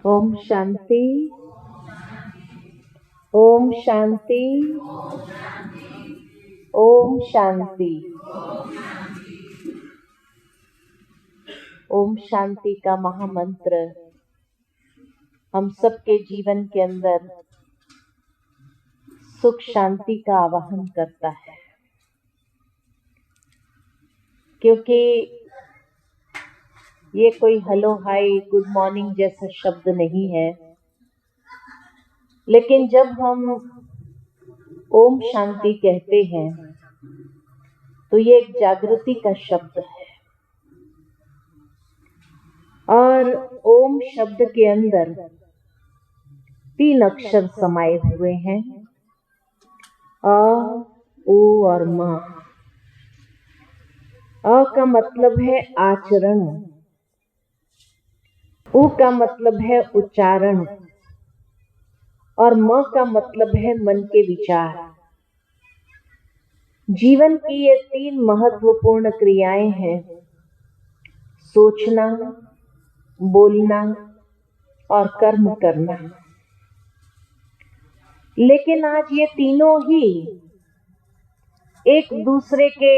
ओम शांति। ओम शांति। ओम शांति। ओम शांति का महामंत्र हम सबके जीवन के अंदर सुख शांति का आवाहन करता है, क्योंकि ये कोई हेलो हाय गुड मॉर्निंग जैसा शब्द नहीं है, लेकिन जब हम ओम शांति कहते हैं तो ये एक जागृति का शब्द है। और ओम शब्द के अंदर 3 अक्षर समाये हुए हैं, अ, उ और म। अ का मतलब है आचरण, उ का मतलब है उच्चारण और म का मतलब है मन के विचार। जीवन की ये 3 महत्वपूर्ण क्रियाएं हैं, सोचना, बोलना और कर्म करना। लेकिन आज ये तीनों ही एक दूसरे के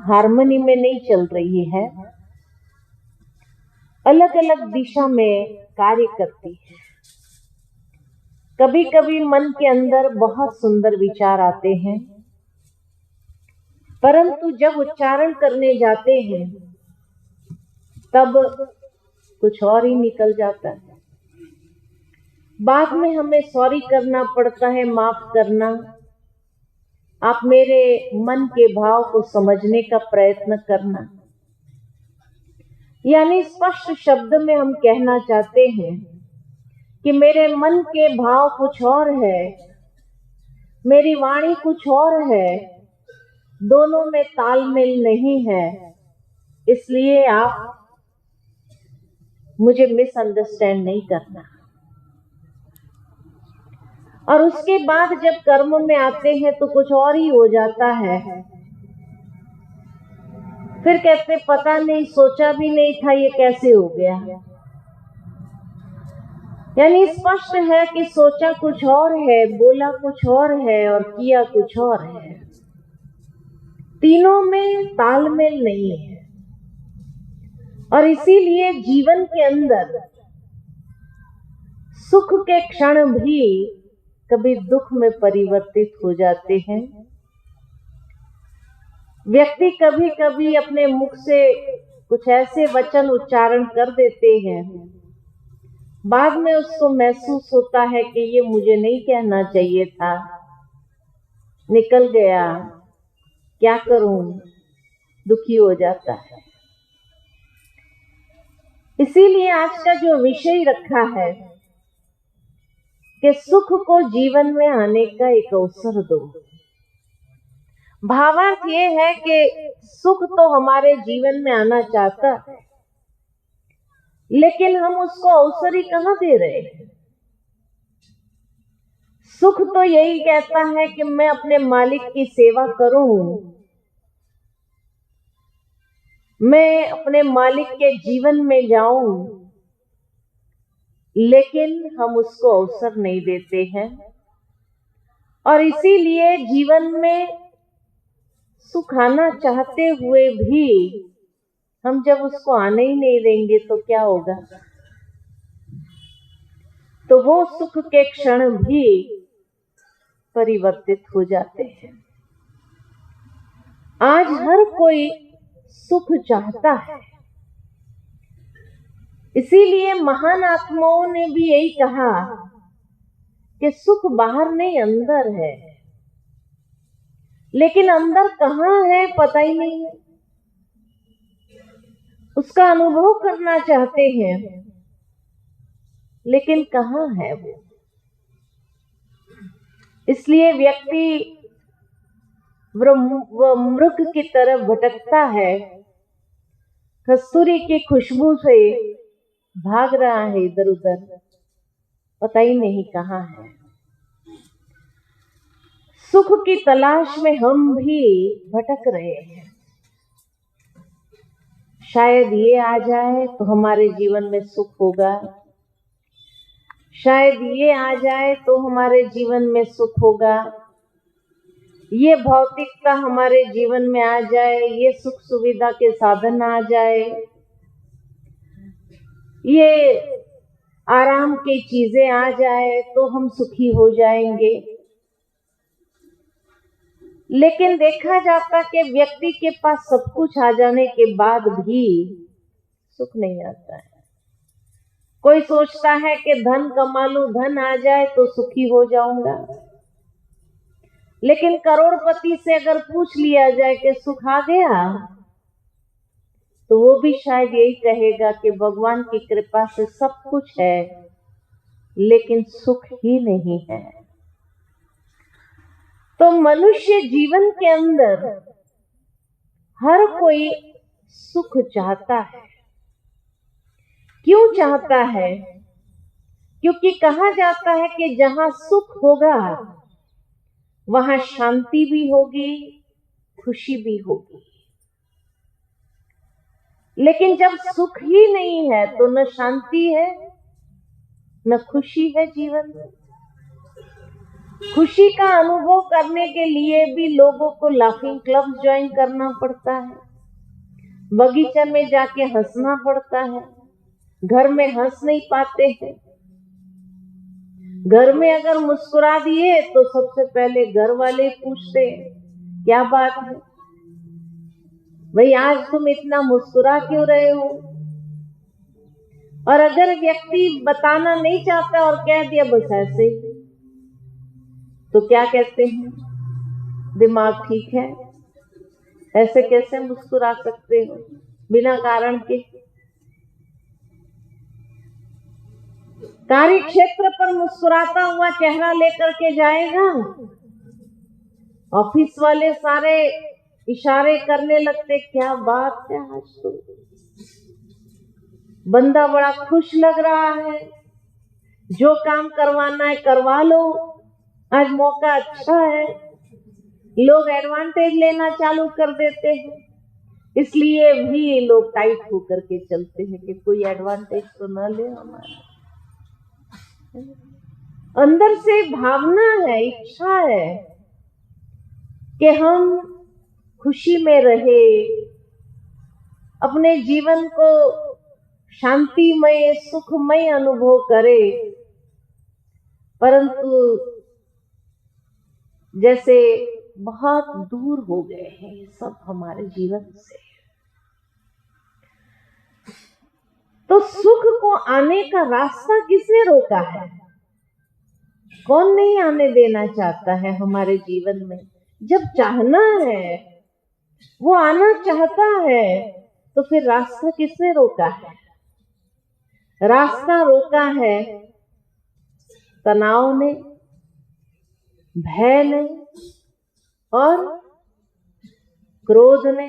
हार्मनी में नहीं चल रही है, अलग अलग दिशा में कार्य करती है। कभी कभी मन के अंदर बहुत सुंदर विचार आते हैं, परंतु जब उच्चारण करने जाते हैं तब कुछ और ही निकल जाता है। बाद में हमें सॉरी करना पड़ता है, माफ करना, आप मेरे मन के भाव को समझने का प्रयत्न करना। यानी स्पष्ट शब्द में हम कहना चाहते हैं कि मेरे मन के भाव कुछ और है, मेरी वाणी कुछ और है, दोनों में तालमेल नहीं है, इसलिए आप मुझे मिसअंडरस्टैंड नहीं करना। और उसके बाद जब कर्म में आते हैं तो कुछ और ही हो जाता है। फिर कहते पता नहीं, सोचा भी नहीं था ये कैसे हो गया। यानी स्पष्ट है कि सोचा कुछ और है, बोला कुछ और है और किया कुछ और है। तीनों में तालमेल नहीं है। और इसीलिए जीवन के अंदर सुख के क्षण भी कभी दुख में परिवर्तित हो जाते हैं। व्यक्ति कभी कभी अपने मुख से कुछ ऐसे वचन उच्चारण कर देते हैं, बाद में उसको महसूस होता है कि ये मुझे नहीं कहना चाहिए था, निकल गया, क्या करूं, दुखी हो जाता है। इसीलिए आज का जो विषय रखा है कि सुख को जीवन में आने का एक अवसर दो। भावार्थ ये है कि सुख तो हमारे जीवन में आना चाहता है, लेकिन हम उसको अवसर ही कहाँ दे रहे हैं। सुख तो यही कहता है कि मैं अपने मालिक की सेवा करूं, मैं अपने मालिक के जीवन में जाऊं, लेकिन हम उसको अवसर नहीं देते हैं। और इसीलिए जीवन में सुख आना चाहते हुए भी हम जब उसको आने ही नहीं देंगे तो क्या होगा। तो वो सुख के क्षण भी परिवर्तित हो जाते हैं। आज हर कोई सुख चाहता है, इसीलिए महान आत्माओं ने भी यही कहा कि सुख बाहर नहीं अंदर है, लेकिन अंदर कहाँ है पता ही नहीं है। उसका अनुभव करना चाहते हैं, लेकिन कहाँ है वो। इसलिए व्यक्ति मृग की तरफ भटकता है, कस्तूरी की खुशबू से भाग रहा है इधर उधर, पता ही नहीं कहाँ है। सुख की तलाश में हम भी भटक रहे हैं। शायद ये आ जाए तो हमारे जीवन में सुख होगा, शायद ये आ जाए तो हमारे जीवन में सुख होगा, ये भौतिकता हमारे जीवन में आ जाए, ये सुख सुविधा के साधन आ जाए, ये आराम की चीजें आ जाए तो हम सुखी हो जाएंगे। लेकिन देखा जाता कि व्यक्ति के पास सब कुछ आ जाने के बाद भी सुख नहीं आता है। कोई सोचता है कि धन कमा लूं, धन आ जाए तो सुखी हो जाऊंगा, लेकिन करोड़पति से अगर पूछ लिया जाए कि सुख आ गया, तो वो भी शायद यही कहेगा कि भगवान की कृपा से सब कुछ है लेकिन सुख ही नहीं है। तो मनुष्य जीवन के अंदर हर कोई सुख चाहता है। क्यों चाहता है? क्योंकि कहा जाता है कि जहां सुख होगा वहां शांति भी होगी, खुशी भी होगी। लेकिन जब सुख ही नहीं है तो न शांति है न खुशी है जीवन में। खुशी का अनुभव करने के लिए भी लोगों को लाफिंग क्लब ज्वाइन करना पड़ता है, बगीचे में जाके हंसना पड़ता है। घर में हंस नहीं पाते हैं। घर में अगर मुस्कुरा दिए तो सबसे पहले घर वाले पूछते हैं क्या बात है भाई, आज तुम इतना मुस्कुरा क्यों रहे हो? और अगर व्यक्ति बताना नहीं चाहता और कह दिया बस ऐसे ही, तो क्या कहते हैं? दिमाग ठीक है, ऐसे कैसे मुस्कुरा सकते हो बिना कारण के? कार्य क्षेत्र पर मुस्कुराता हुआ चेहरा लेकर के जाएगा, ऑफिस वाले सारे इशारे करने लगते, क्या बात है आज तो बंदा बड़ा खुश लग रहा है, जो काम करवाना है करवा लो, आज मौका अच्छा है। लोग एडवांटेज लेना चालू कर देते हैं, इसलिए भी लोग टाइट होकर के चलते हैं कि कोई एडवांटेज तो न ले हमारा। अंदर से भावना है, इच्छा है कि हम खुशी में रहे, अपने जीवन को शांतिमय सुखमय अनुभव करें। परंतु जैसे बहुत दूर हो गए हैं ये सब हमारे जीवन से। तो सुख को आने का रास्ता किसने रोका है? कौन नहीं आने देना चाहता है हमारे जीवन में? जब चाहना है, वो आना चाहता है, तो फिर रास्ता किसने रोका है? रास्ता रोका है तनाव ने, भय ने और क्रोध ने।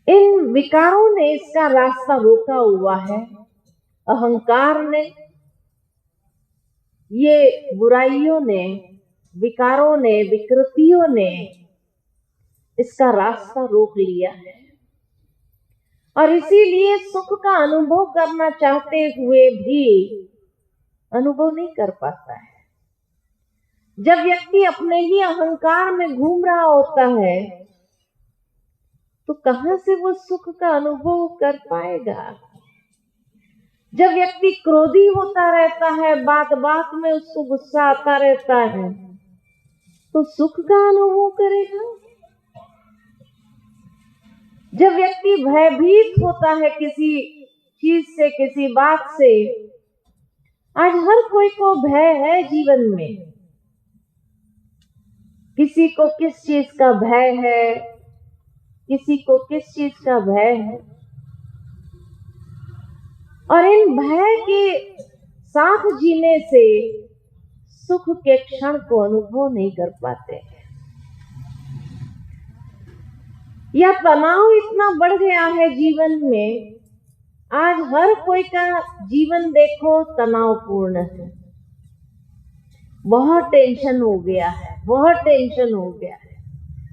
इन विकारों ने इसका रास्ता रोका हुआ है। अहंकार ने, ये बुराइयों ने, विकारों ने, विकृतियों ने इसका रास्ता रोक लिया है। और इसीलिए सुख का अनुभव करना चाहते हुए भी अनुभव नहीं कर पाता है। जब व्यक्ति अपने ही अहंकार में घूम रहा होता है तो कहां से वो सुख का अनुभव कर पाएगा? जब व्यक्ति क्रोधी होता रहता है, बात बात में उसको गुस्सा आता रहता है, तो सुख का अनुभव करेगा? जब व्यक्ति भयभीत होता है किसी चीज से, किसी बात से, आज हर कोई को भय है जीवन में। किसी को किस चीज का भय है, किसी को किस चीज का भय है। और इन भय के साथ जीने से सुख के क्षण को अनुभव नहीं कर पाते। यह तनाव इतना बढ़ गया है जीवन में, आज हर कोई का जीवन देखो तनावपूर्ण है। बहुत टेंशन हो गया है, बहुत टेंशन हो गया है।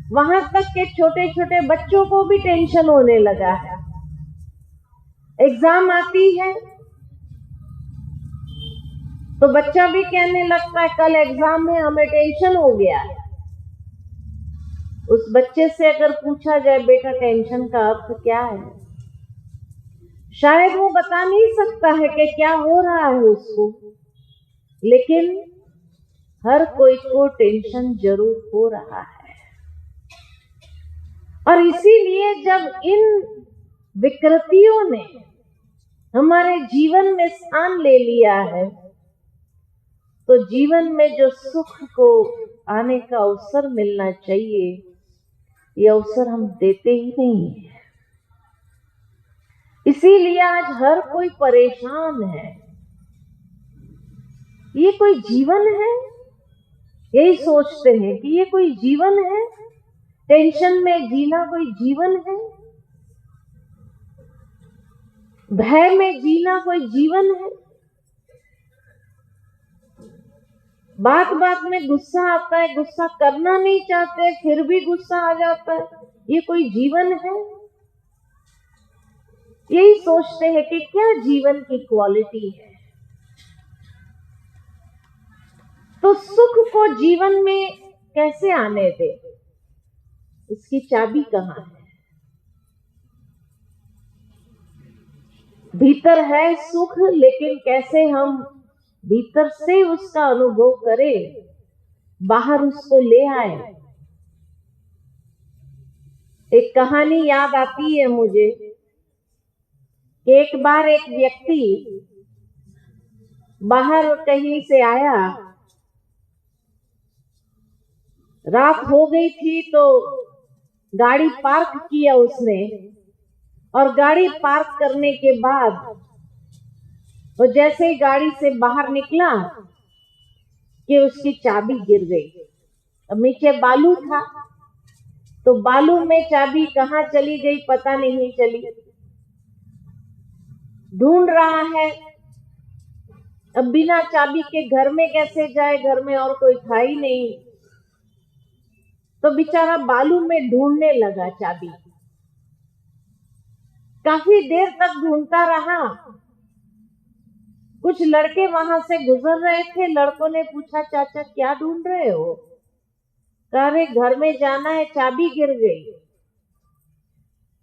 वहां तक के छोटे छोटे बच्चों को भी टेंशन होने लगा है। एग्जाम आती है तो बच्चा भी कहने लगता है कल एग्जाम है, हमें टेंशन हो गया है। उस बच्चे से अगर पूछा जाए बेटा टेंशन का अर्थ क्या है, शायद वो बता नहीं सकता है कि क्या हो रहा है उसको, लेकिन हर कोई को टेंशन जरूर हो रहा है। और इसीलिए जब इन विकृतियों ने हमारे जीवन में स्थान ले लिया है, तो जीवन में जो सुख को आने का अवसर मिलना चाहिए, ये अवसर हम देते ही नहीं है। इसीलिए आज हर कोई परेशान है। ये कोई जीवन है? यही सोचते हैं कि ये कोई जीवन है? टेंशन में जीना कोई जीवन है? भय में जीना कोई जीवन है? बात बात में गुस्सा आता है, गुस्सा करना नहीं चाहते फिर भी गुस्सा आ जाता है, ये कोई जीवन है? यही सोचते हैं कि क्या जीवन की क्वालिटी है। तो सुख को जीवन में कैसे आने दे, उसकी चाबी कहाँ है? भीतर है सुख, लेकिन कैसे हम भीतर से उसका अनुभव करें, बाहर उसको ले आए। एक कहानी याद आती है मुझे कि एक बार एक व्यक्ति बाहर कहीं से आया, रात हो गई थी तो गाड़ी पार्क किया उसने, और गाड़ी पार्क करने के बाद वो जैसे ही गाड़ी से बाहर निकला कि उसकी चाबी गिर गई। अब नीचे बालू था तो बालू में चाबी कहाँ चली गई पता नहीं चली। ढूंढ रहा है, अब बिना चाबी के घर में कैसे जाए, घर में और कोई था ही नहीं। तो बेचारा बालू में ढूंढने लगा चाबी। काफी देर तक ढूंढता रहा। कुछ लड़के वहां से गुजर रहे थे। लड़कों ने पूछा चाचा क्या ढूंढ रहे हो? कह रहे घर में जाना है, चाबी गिर गई।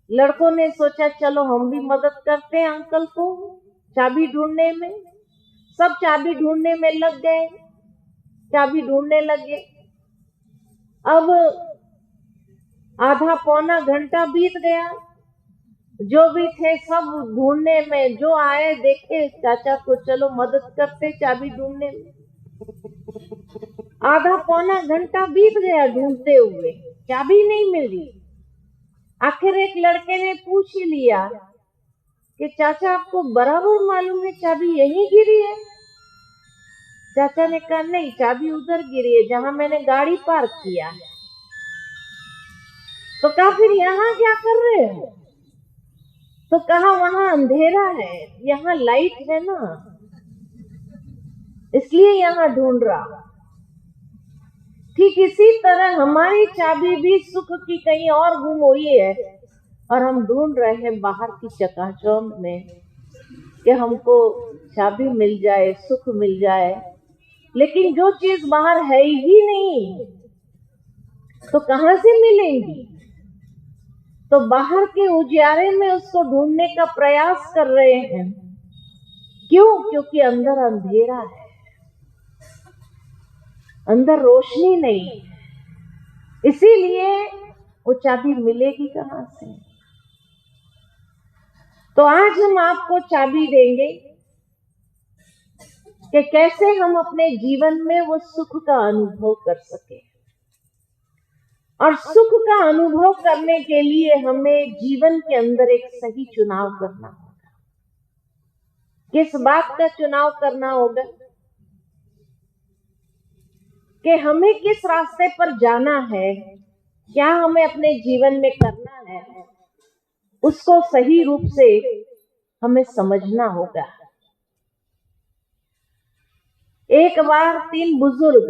लड़कों ने सोचा चलो हम भी मदद करते हैं अंकल को चाबी ढूंढने में। सब चाबी ढूंढने में लग गए, चाबी ढूंढने लगे। अब आधा पौना घंटा बीत गया। जो भी थे सब ढूंढने में, जो आए देखे चाचा को चलो मदद करते चाबी ढूंढने में। आधा पौना घंटा बीत गया ढूंढते हुए, चाबी नहीं मिली। आखिर एक लड़के ने पूछ ही लिया कि चाचा आपको बराबर मालूम है चाबी यहीं गिरी है? चाचा ने कहा नहीं, चाबी उधर गिरी है जहां मैंने गाड़ी पार्क किया है। तो कहा फिर यहाँ क्या कर रहे हो? तो कहा वहां अंधेरा है, यहाँ लाइट है ना, इसलिए यहाँ ढूंढ रहा। ठीक इसी तरह हमारी चाबी भी सुख की कहीं और गुम हुई है और हम ढूंढ रहे हैं बाहर की चकाचौंध में कि हमको चाबी मिल जाए, सुख मिल जाए। लेकिन जो चीज बाहर है ही नहीं तो कहां से मिलेंगी? तो बाहर के उजियारे में उसको ढूंढने का प्रयास कर रहे हैं। क्यों? क्योंकि अंदर अंधेरा है, अंदर रोशनी नहीं। इसीलिए वो चाबी मिलेगी कहां से? तो आज हम आपको चाबी देंगे कि कैसे हम अपने जीवन में वो सुख का अनुभव कर सके। और सुख का अनुभव करने के लिए हमें जीवन के अंदर एक सही चुनाव करना होगा। किस बात का चुनाव करना होगा? कि हमें किस रास्ते पर जाना है, क्या हमें अपने जीवन में करना है, उसको सही रूप से हमें समझना होगा। एक बार 3 बुजुर्ग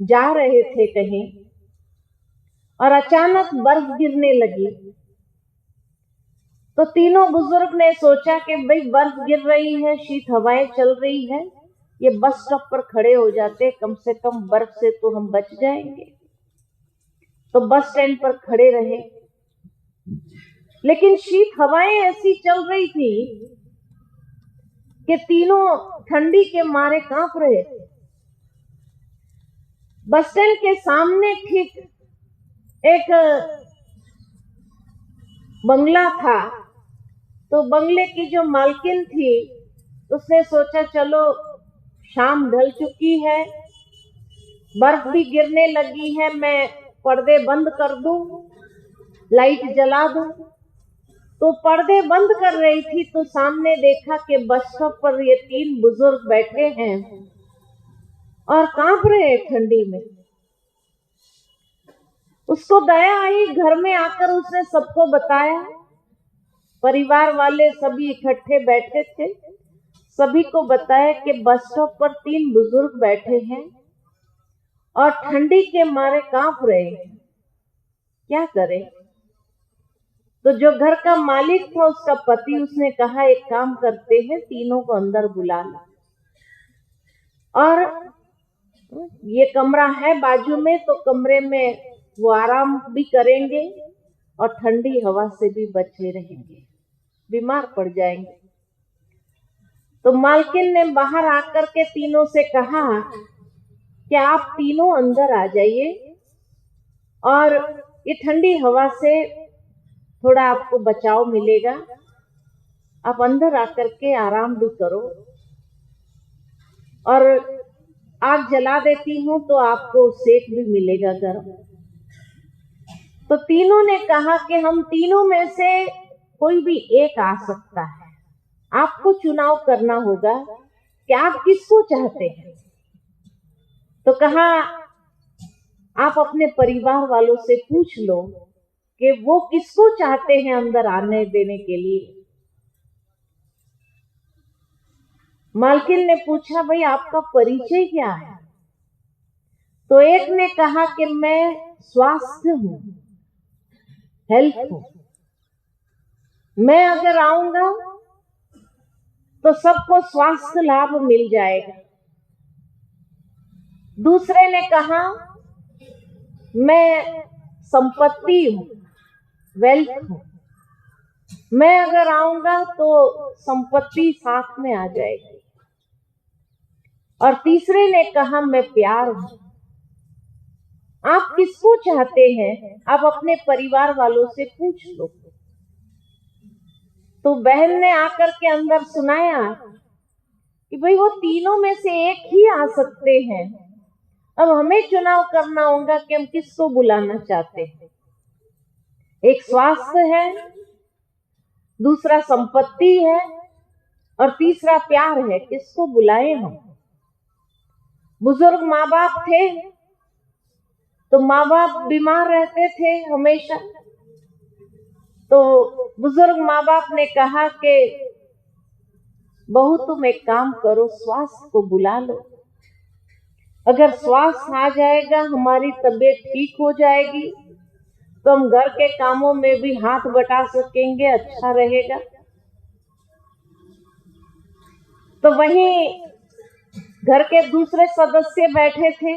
जा रहे थे कहीं, और अचानक बर्फ गिरने लगी। तो तीनों बुजुर्ग ने सोचा कि भाई बर्फ गिर रही है, शीत हवाएं चल रही है, ये बस स्टॉप पर खड़े हो जाते, कम से कम बर्फ से तो हम बच जाएंगे। तो बस स्टैंड पर खड़े रहे, लेकिन शीत हवाएं ऐसी चल रही थी कि तीनों ठंडी के मारे कांप रहे थे। बस स्टैंड के सामने ठीक एक बंगला था। तो बंगले की जो मालकिन थी उसने सोचा चलो शाम ढल चुकी है, बर्फ भी गिरने लगी है, मैं पर्दे बंद कर दूं, लाइट जला दूं। तो पर्दे बंद कर रही थी तो सामने देखा कि बस स्टॉप पर ये तीन बुजुर्ग बैठे हैं और कांप रहे हैं ठंडी में। उसको दया आई, घर में आकर उसने सबको बताया। परिवार वाले सभी इकट्ठे बैठे थे, सभी को बताया कि बस स्टॉप पर तीन बुजुर्ग बैठे हैं और ठंडी के मारे कांप रहे हैं, क्या करें। तो जो घर का मालिक था उसका पति, उसने कहा एक काम करते हैं, तीनों को अंदर बुला लो और ये कमरा है बाजू में, तो कमरे में वो आराम भी करेंगे और ठंडी हवा से भी बचे रहेंगे, बीमार पड़ जाएंगे। तो मालकिन ने बाहर आकर के तीनों से कहा कि आप तीनों अंदर आ जाइए और ये ठंडी हवा से थोड़ा आपको बचाव मिलेगा, आप अंदर आकर के आराम भी करो और आग जला देती हूं तो आपको सेक भी मिलेगा गर्म। तो तीनों ने कहा कि हम तीनों में से कोई भी एक आ सकता है, आपको चुनाव करना होगा कि आप किसको चाहते हैं। तो कहा आप अपने परिवार वालों से पूछ लो कि वो किसको चाहते हैं अंदर आने देने के लिए। मालकिन ने पूछा भाई आपका परिचय क्या है। तो एक ने कहा कि मैं स्वास्थ्य हूं, हेल्थ हूं, मैं अगर आऊंगा तो सबको स्वास्थ्य लाभ मिल जाएगा। दूसरे ने कहा मैं संपत्ति हूं, वेल्थ हूं, मैं अगर आऊंगा तो संपत्ति साथ में आ जाएगी। और तीसरे ने कहा मैं प्यार हूं। आप किसको चाहते हैं, आप अपने परिवार वालों से पूछ लो। तो बहन ने आकर के अंदर सुनाया कि भाई वो तीनों में से एक ही आ सकते हैं, अब हमें चुनाव करना होगा कि हम किसको बुलाना चाहते हैं। एक स्वास्थ्य है, दूसरा संपत्ति है और तीसरा प्यार है, किसको बुलाएं हम। बुजुर्ग माँ बाप थे तो माँ बाप बीमार रहते थे हमेशा। तो बुजुर्ग माँ बाप ने कहा कि बहू तुम एक काम करो, स्वास्थ्य को बुला लो, अगर स्वास्थ्य आ जाएगा, हमारी तबीयत ठीक हो जाएगी तो हम घर के कामों में भी हाथ बटा सकेंगे, अच्छा रहेगा। तो वहीं घर के दूसरे सदस्य बैठे थे,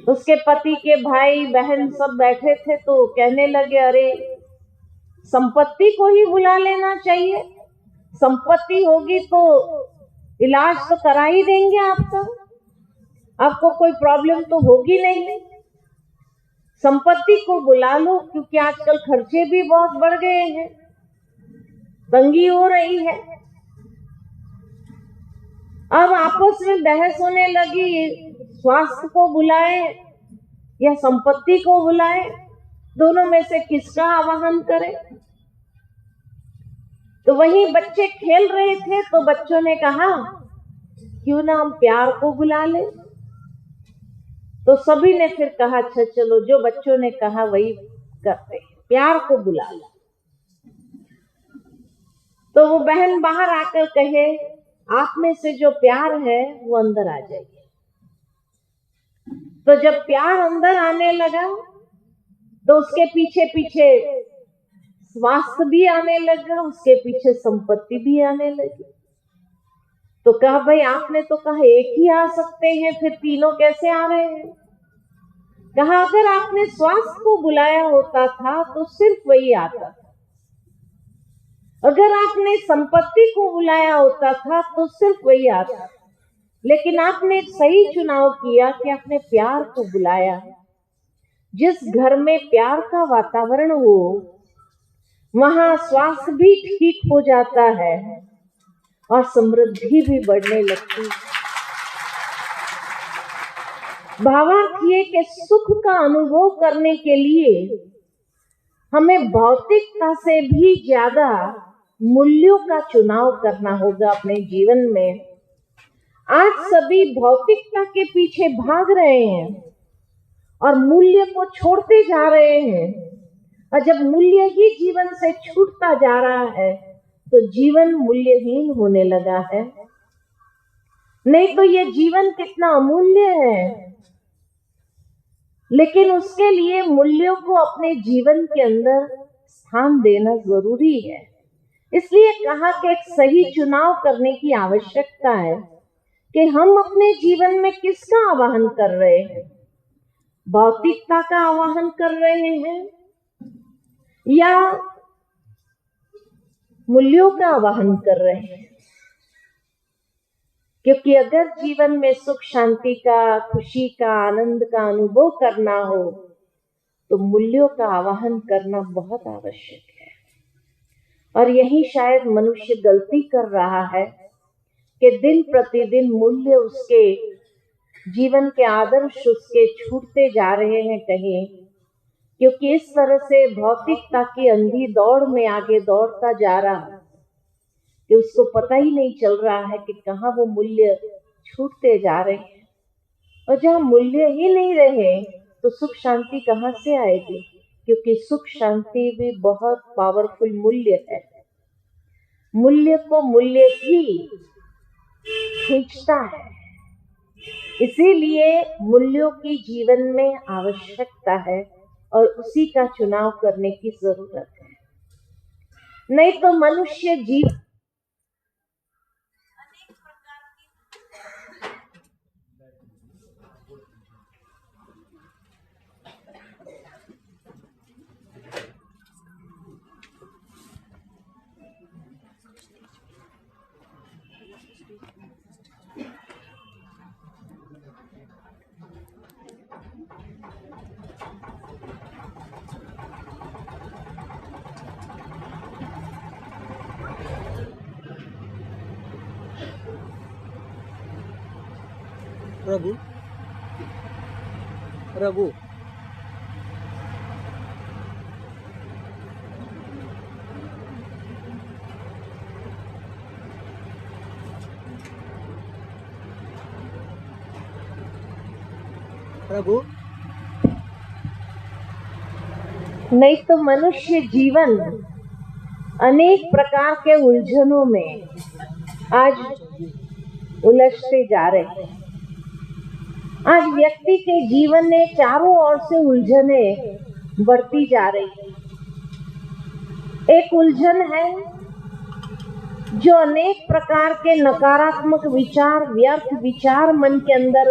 उसके पति के भाई बहन सब बैठे थे। तो कहने लगे अरे संपत्ति को ही बुला लेना चाहिए, संपत्ति होगी तो इलाज तो करा ही देंगे आपका, आपको कोई प्रॉब्लम तो होगी नहीं, संपत्ति को बुला लो, क्योंकि आजकल खर्चे भी बहुत बढ़ गए हैं, तंगी हो रही है। अब आपस में बहस होने लगी, स्वास्थ्य को बुलाए या संपत्ति को बुलाए, दोनों में से किसका आवाहन करें। तो वहीं बच्चे खेल रहे थे तो बच्चों ने कहा क्यों ना हम प्यार को बुला ले। तो सभी ने फिर कहा अच्छा चलो, जो बच्चों ने कहा वही करते हैं, प्यार को बुला लो। तो वो बहन बाहर आकर कहे आप में से जो प्यार है वो अंदर आ जाइए। तो जब प्यार अंदर आने लगा तो उसके पीछे पीछे स्वास्थ्य भी आने लगा, उसके पीछे संपत्ति भी आने लगी। तो कहा भाई आपने तो कहा एक ही आ सकते हैं, फिर तीनों कैसे आ रहे हैं? कहा अगर आपने स्वास्थ्य को बुलाया होता था तो सिर्फ वही आता था, अगर आपने संपत्ति को बुलाया होता था तो सिर्फ वही आता, लेकिन आपने सही चुनाव किया कि आपने प्यार को बुलाया। जिस घर में प्यार का वातावरण हो वहां स्वास्थ्य भी ठीक हो जाता है और समृद्धि भी बढ़ने लगती है। भावार्थ ये कि सुख का अनुभव करने के लिए हमें भौतिकता से भी ज्यादा मूल्यों का चुनाव करना होगा अपने जीवन में। आज सभी भौतिकता के पीछे भाग रहे हैं और मूल्य को छोड़ते जा रहे हैं, और जब मूल्य ही जीवन से छूटता जा रहा है तो जीवन मूल्यहीन होने लगा है। नहीं तो ये जीवन कितना अमूल्य है, लेकिन उसके लिए मूल्यों को अपने जीवन के अंदर स्थान देना जरूरी है। इसलिए कहा कि एक सही चुनाव करने की आवश्यकता है कि हम अपने जीवन में किसका आवाहन कर रहे हैं। भौतिकता का आवाहन कर रहे हैं या मूल्यों का आवाहन कर रहे हैं? क्योंकि अगर जीवन में सुख शांति का, खुशी का, आनंद का अनुभव करना हो तो मूल्यों का आवाहन करना बहुत आवश्यक है। और यही शायद मनुष्य गलती कर रहा है कि दिन प्रतिदिन मूल्य उसके जीवन के आदर्श उसके छूटते जा रहे हैं कहीं, क्योंकि इस तरह से भौतिकता की अंधी दौड़ में आगे दौड़ता जा रहा है कि उसको पता ही नहीं चल रहा है कि कहाँ वो मूल्य छूटते जा रहे हैं। और जहाँ मूल्य ही नहीं रहे तो सुख शांति कहाँ से आएगी? क्योंकि सुख शांति भी बहुत पावरफुल मूल्य है। मूल्य को मूल्य ही खींचता है, इसीलिए मूल्यों की जीवन में आवश्यकता है और उसी का चुनाव करने की जरूरत है। नहीं तो मनुष्य जीवन रघु रघु रघु नहीं तो मनुष्य जीवन अनेक प्रकार के उलझनों में आज उलझते जा रहे हैं। आज व्यक्ति के जीवन में चारों ओर से उलझने बढ़ती जा रही है। एक उलझन है जो अनेक प्रकार के नकारात्मक विचार, व्यर्थ विचार मन के अंदर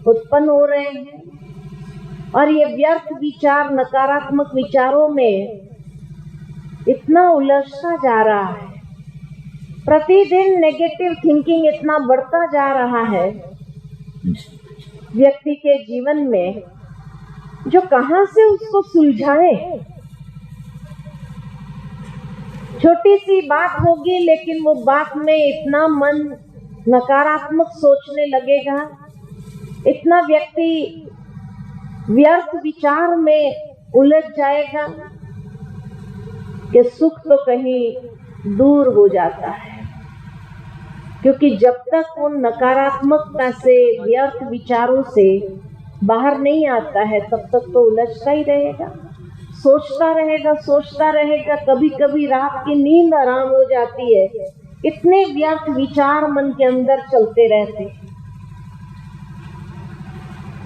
उत्पन्न हो रहे हैं, और ये व्यर्थ विचार, नकारात्मक विचारों में इतना उलझता जा रहा है। प्रतिदिन नेगेटिव थिंकिंग इतना बढ़ता जा रहा है व्यक्ति के जीवन में, जो कहां से उसको सुलझाए। छोटी सी बात होगी लेकिन वो बात में इतना मन नकारात्मक सोचने लगेगा, इतना व्यक्ति व्यर्थ विचार में उलझ जाएगा कि सुख तो कहीं दूर हो जाता है। क्योंकि जब तक वो नकारात्मकता से, व्यर्थ विचारों से बाहर नहीं आता है तब तक तो उलझता ही रहेगा, सोचता रहेगा, सोचता रहेगा। कभी कभी रात की नींद आराम हो जाती है, इतने व्यर्थ विचार मन के अंदर चलते रहते हैं।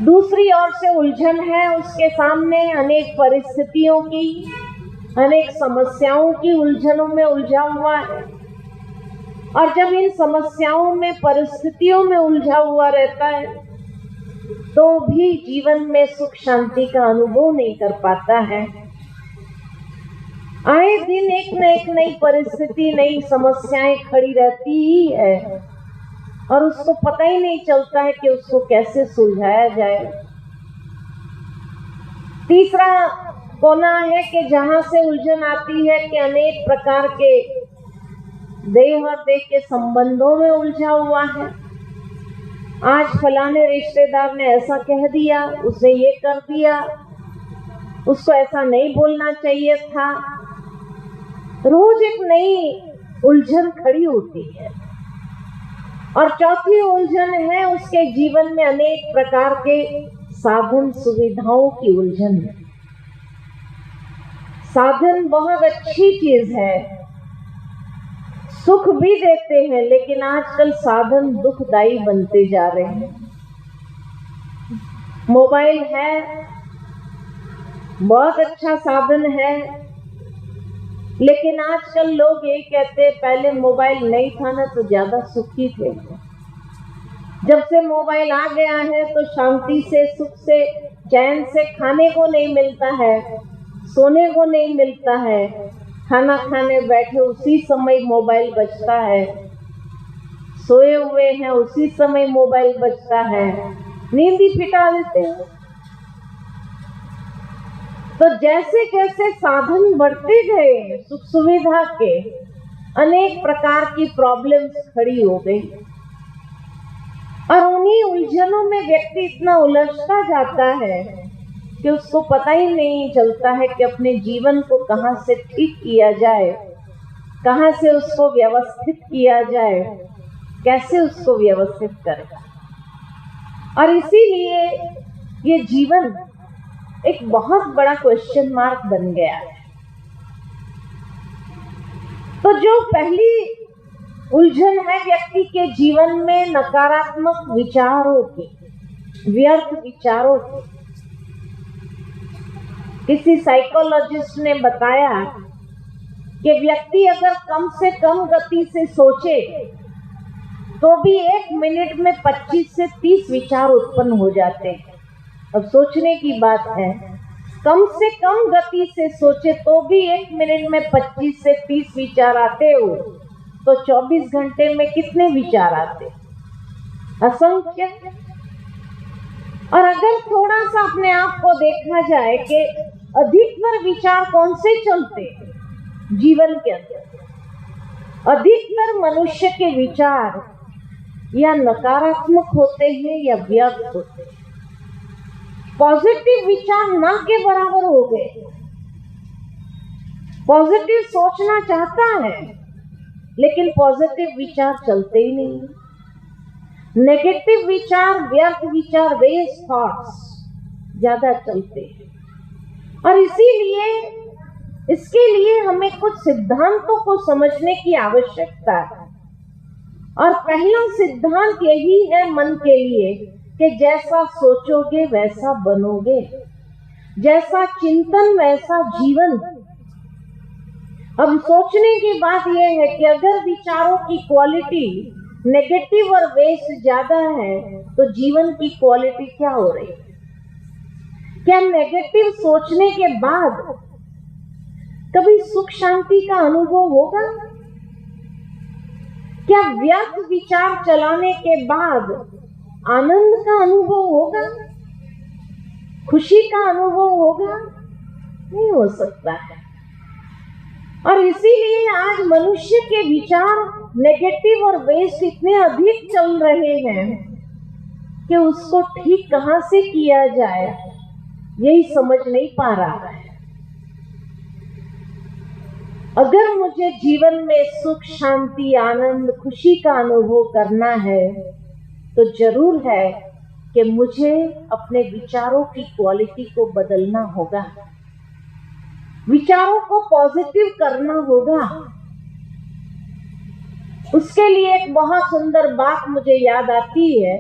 दूसरी ओर से उलझन है उसके सामने, अनेक परिस्थितियों की, अनेक समस्याओं की उलझनों में उलझा हुआ है। और जब इन समस्याओं में, परिस्थितियों में उलझा हुआ रहता है तो भी जीवन में सुख शांति का अनुभव नहीं कर पाता है। आए दिन एक न एक नई परिस्थिति, नई समस्याएं खड़ी रहती ही है और उसको पता ही नहीं चलता है कि उसको कैसे सुलझाया जाए। तीसरा कोना है कि जहां से उलझन आती है कि अनेक प्रकार के देह और देह के संबंधों में उलझा हुआ है। आज फलाने रिश्तेदार ने ऐसा कह दिया, उसने ये कर दिया, उसको ऐसा नहीं बोलना चाहिए था। रोज एक नई उलझन खड़ी होती है। और चौथी उलझन है उसके जीवन में अनेक प्रकार के साधन सुविधाओं की उलझन है। साधन बहुत अच्छी चीज है, सुख भी देते हैं, लेकिन आजकल साधन दुखदाई बनते जा रहे हैं। मोबाइल है, बहुत अच्छा साधन है, लेकिन आजकल लोग ये कहते हैं पहले मोबाइल नहीं था ना तो ज्यादा सुखी थे। जब से मोबाइल आ गया है तो शांति से, सुख से, चैन से खाने को नहीं मिलता है, सोने को नहीं मिलता है। खाना खाने बैठे उसी समय मोबाइल बजता है, सोए हुए हैं उसी समय मोबाइल बजता है, नींद ही फिटा देते हैं। तो जैसे जैसे साधन बढ़ते गए, सुख सुविधा के अनेक प्रकार की प्रॉब्लम्स खड़ी हो गई और उन्हीं उलझनों में व्यक्ति इतना उलझता जाता है कि उसको पता ही नहीं चलता है कि अपने जीवन को कहाँ से ठीक किया जाए, कहाँ से उसको व्यवस्थित किया जाए, कैसे उसको व्यवस्थित करें। और इसीलिए ये जीवन एक बहुत बड़ा क्वेश्चन मार्क बन गया है। तो जो पहली उलझन है व्यक्ति के जीवन में नकारात्मक विचारों की, व्यर्थ विचारों की, किसी साइकोलॉजिस्ट ने बताया कि व्यक्ति अगर कम से कम गति से सोचे तो भी 1 मिनट में 25 से 30 विचार उत्पन्न हो जाते हैं। अब सोचने की बात है, कम से कम गति से सोचे तो भी 1 मिनट में 25 से 30 विचार आते हो तो 24 घंटे में कितने विचार आते? असंख्य। और अगर थोड़ा सा अपने आप को देखा जाए कि अधिकतर विचार कौन से चलते हैं जीवन के अंदर, अधिकतर मनुष्य के विचार या नकारात्मक होते हैं या व्यर्थ होते हैं। पॉजिटिव विचार ना के बराबर हो गए। पॉजिटिव सोचना चाहता है लेकिन पॉजिटिव विचार चलते ही नहीं। नेगेटिव विचार, व्यर्थ विचार, वेस्ट थॉट्स ज्यादा चलते हैं। और इसीलिए इसके लिए हमें कुछ सिद्धांतों को समझने की आवश्यकता है। और पहला सिद्धांत यही है मन के लिए कि जैसा सोचोगे वैसा बनोगे, जैसा चिंतन वैसा जीवन। अब सोचने की बात यह है कि अगर विचारों की क्वालिटी नेगेटिव और वेस्ट ज्यादा है तो जीवन की क्वालिटी क्या हो रही है? क्या नेगेटिव सोचने के बाद कभी सुख शांति का अनुभव होगा? क्या व्यर्थ विचार चलाने के बाद आनंद का अनुभव होगा? खुशी का अनुभव होगा? नहीं हो सकता है। और इसीलिए आज मनुष्य के विचार नेगेटिव और वेस्ट इतने अधिक चल रहे हैं कि उसको ठीक कहां से किया जाए यही समझ नहीं पा रहा है। अगर मुझे जीवन में सुख शांति आनंद खुशी का अनुभव करना है तो जरूर है कि मुझे अपने विचारों की क्वालिटी को बदलना होगा, विचारों को पॉजिटिव करना होगा। उसके लिए एक बहुत सुंदर बात मुझे याद आती है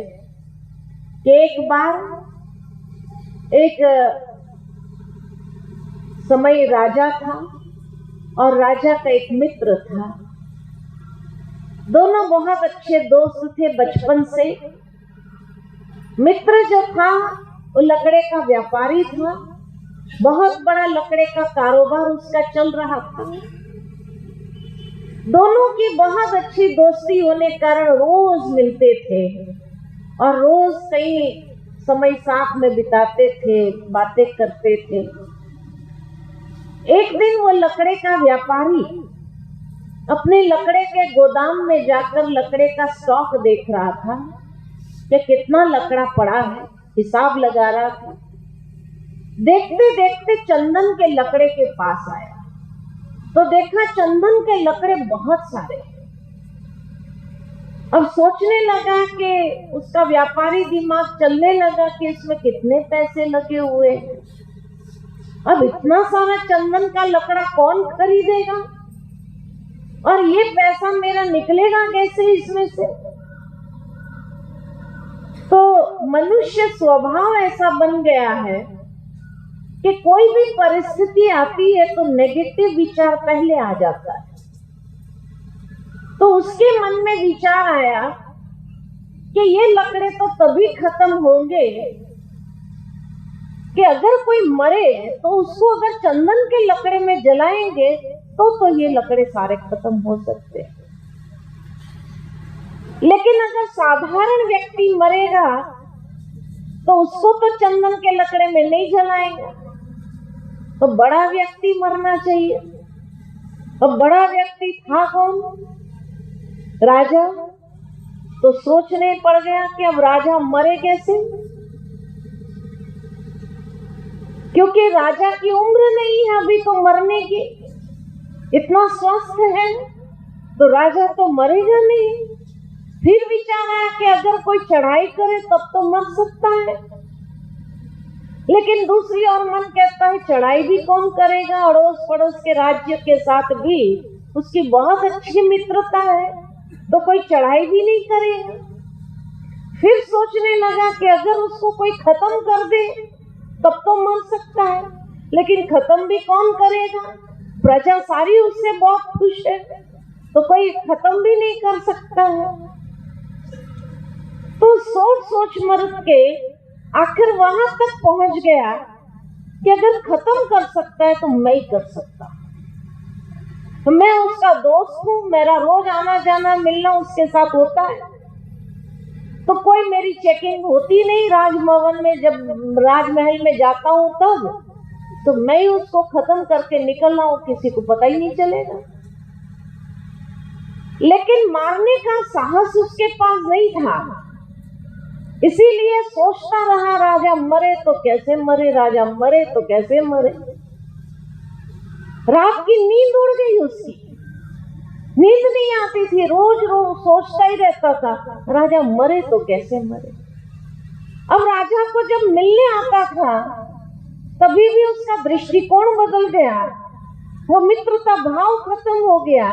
कि एक बार एक समय राजा था और राजा का एक मित्र था। दोनों बहुत अच्छे दोस्त थे बचपन से। मित्र जो था वो लकड़े का व्यापारी था, बहुत बड़ा लकड़े का कारोबार उसका चल रहा था। दोनों की बहुत अच्छी दोस्ती होने के कारण रोज मिलते थे और रोज कई समय साथ में बिताते थे, बातें करते थे। एक दिन वो लकड़े का व्यापारी अपने लकड़े के गोदाम में जाकर लकड़े का स्टॉक देख रहा था कि कितना लकड़ा पड़ा है, हिसाब लगा रहा था। देखते देखते चंदन के लकड़े के पास आया तो देखा चंदन के लकड़े बहुत सारे। अब सोचने लगा कि उसका व्यापारी दिमाग चलने लगा कि इसमें कितने पैसे लगे हुए, अब इतना सारा चंदन का लकड़ा कौन खरीदेगा और ये पैसा मेरा निकलेगा कैसे इसमें से। तो मनुष्य स्वभाव ऐसा बन गया है कि कोई भी परिस्थिति आती है तो नेगेटिव विचार पहले आ जाता है। तो उसके मन में विचार आया कि ये लकड़े तो तभी खत्म होंगे कि अगर कोई मरे तो उसको अगर चंदन के लकड़े में जलाएंगे तो ये लकड़े सारे खत्म हो सकते हैं। लेकिन अगर साधारण व्यक्ति मरेगा तो उसको तो चंदन के लकड़े में नहीं जलाएंगे, तो बड़ा व्यक्ति मरना चाहिए। अब बड़ा व्यक्ति था कौन? राजा। तो सोचने पड़ गया कि अब राजा मरे कैसे, क्योंकि राजा की उम्र नहीं है अभी तो मरने की, इतना स्वस्थ है तो राजा तो मरेगा नहीं। फिर विचार आया कि अगर कोई चढ़ाई करे तब तो मर सकता है, लेकिन दूसरी ओर मन कहता है चढ़ाई भी कौन करेगा, अड़ोस पड़ोस के राज्य के साथ भी उसकी बहुत अच्छी मित्रता है तो कोई चढ़ाई भी नहीं करेगा। फिर सोचने लगा कि अगर उसको कोई खत्म कर दे तब तो मर सकता है, लेकिन खत्म भी कौन करेगा, प्रजा सारी उससे बहुत खुश है तो कोई खत्म भी नहीं कर सकता है। तो सोच सोच मर के आखिर वहां तक पहुंच गया कि अगर खत्म कर सकता है तो मैं ही कर सकता। मैं उसका दोस्त हूँ, मेरा रोज आना जाना मिलना उसके साथ होता है, तो कोई मेरी चेकिंग होती नहीं राजभवन में, जब राजमहल में जाता हूँ तब तो मैं ही उसको खत्म करके निकलना हूँ, किसी को पता ही नहीं चलेगा। लेकिन मारने का साहस उसके पास नहीं था, इसीलिए सोचता रहा राजा मरे तो कैसे मरे, राजा मरे तो कैसे मरे। रात की नींद उड़ गई उसकी, नींद नहीं आती थी, रोज रोज सोचता ही रहता था राजा मरे तो कैसे मरे। अब राजा को जब मिलने आता था तभी भी उसका दृष्टिकोण बदल गया, वो मित्रता भाव खत्म हो गया,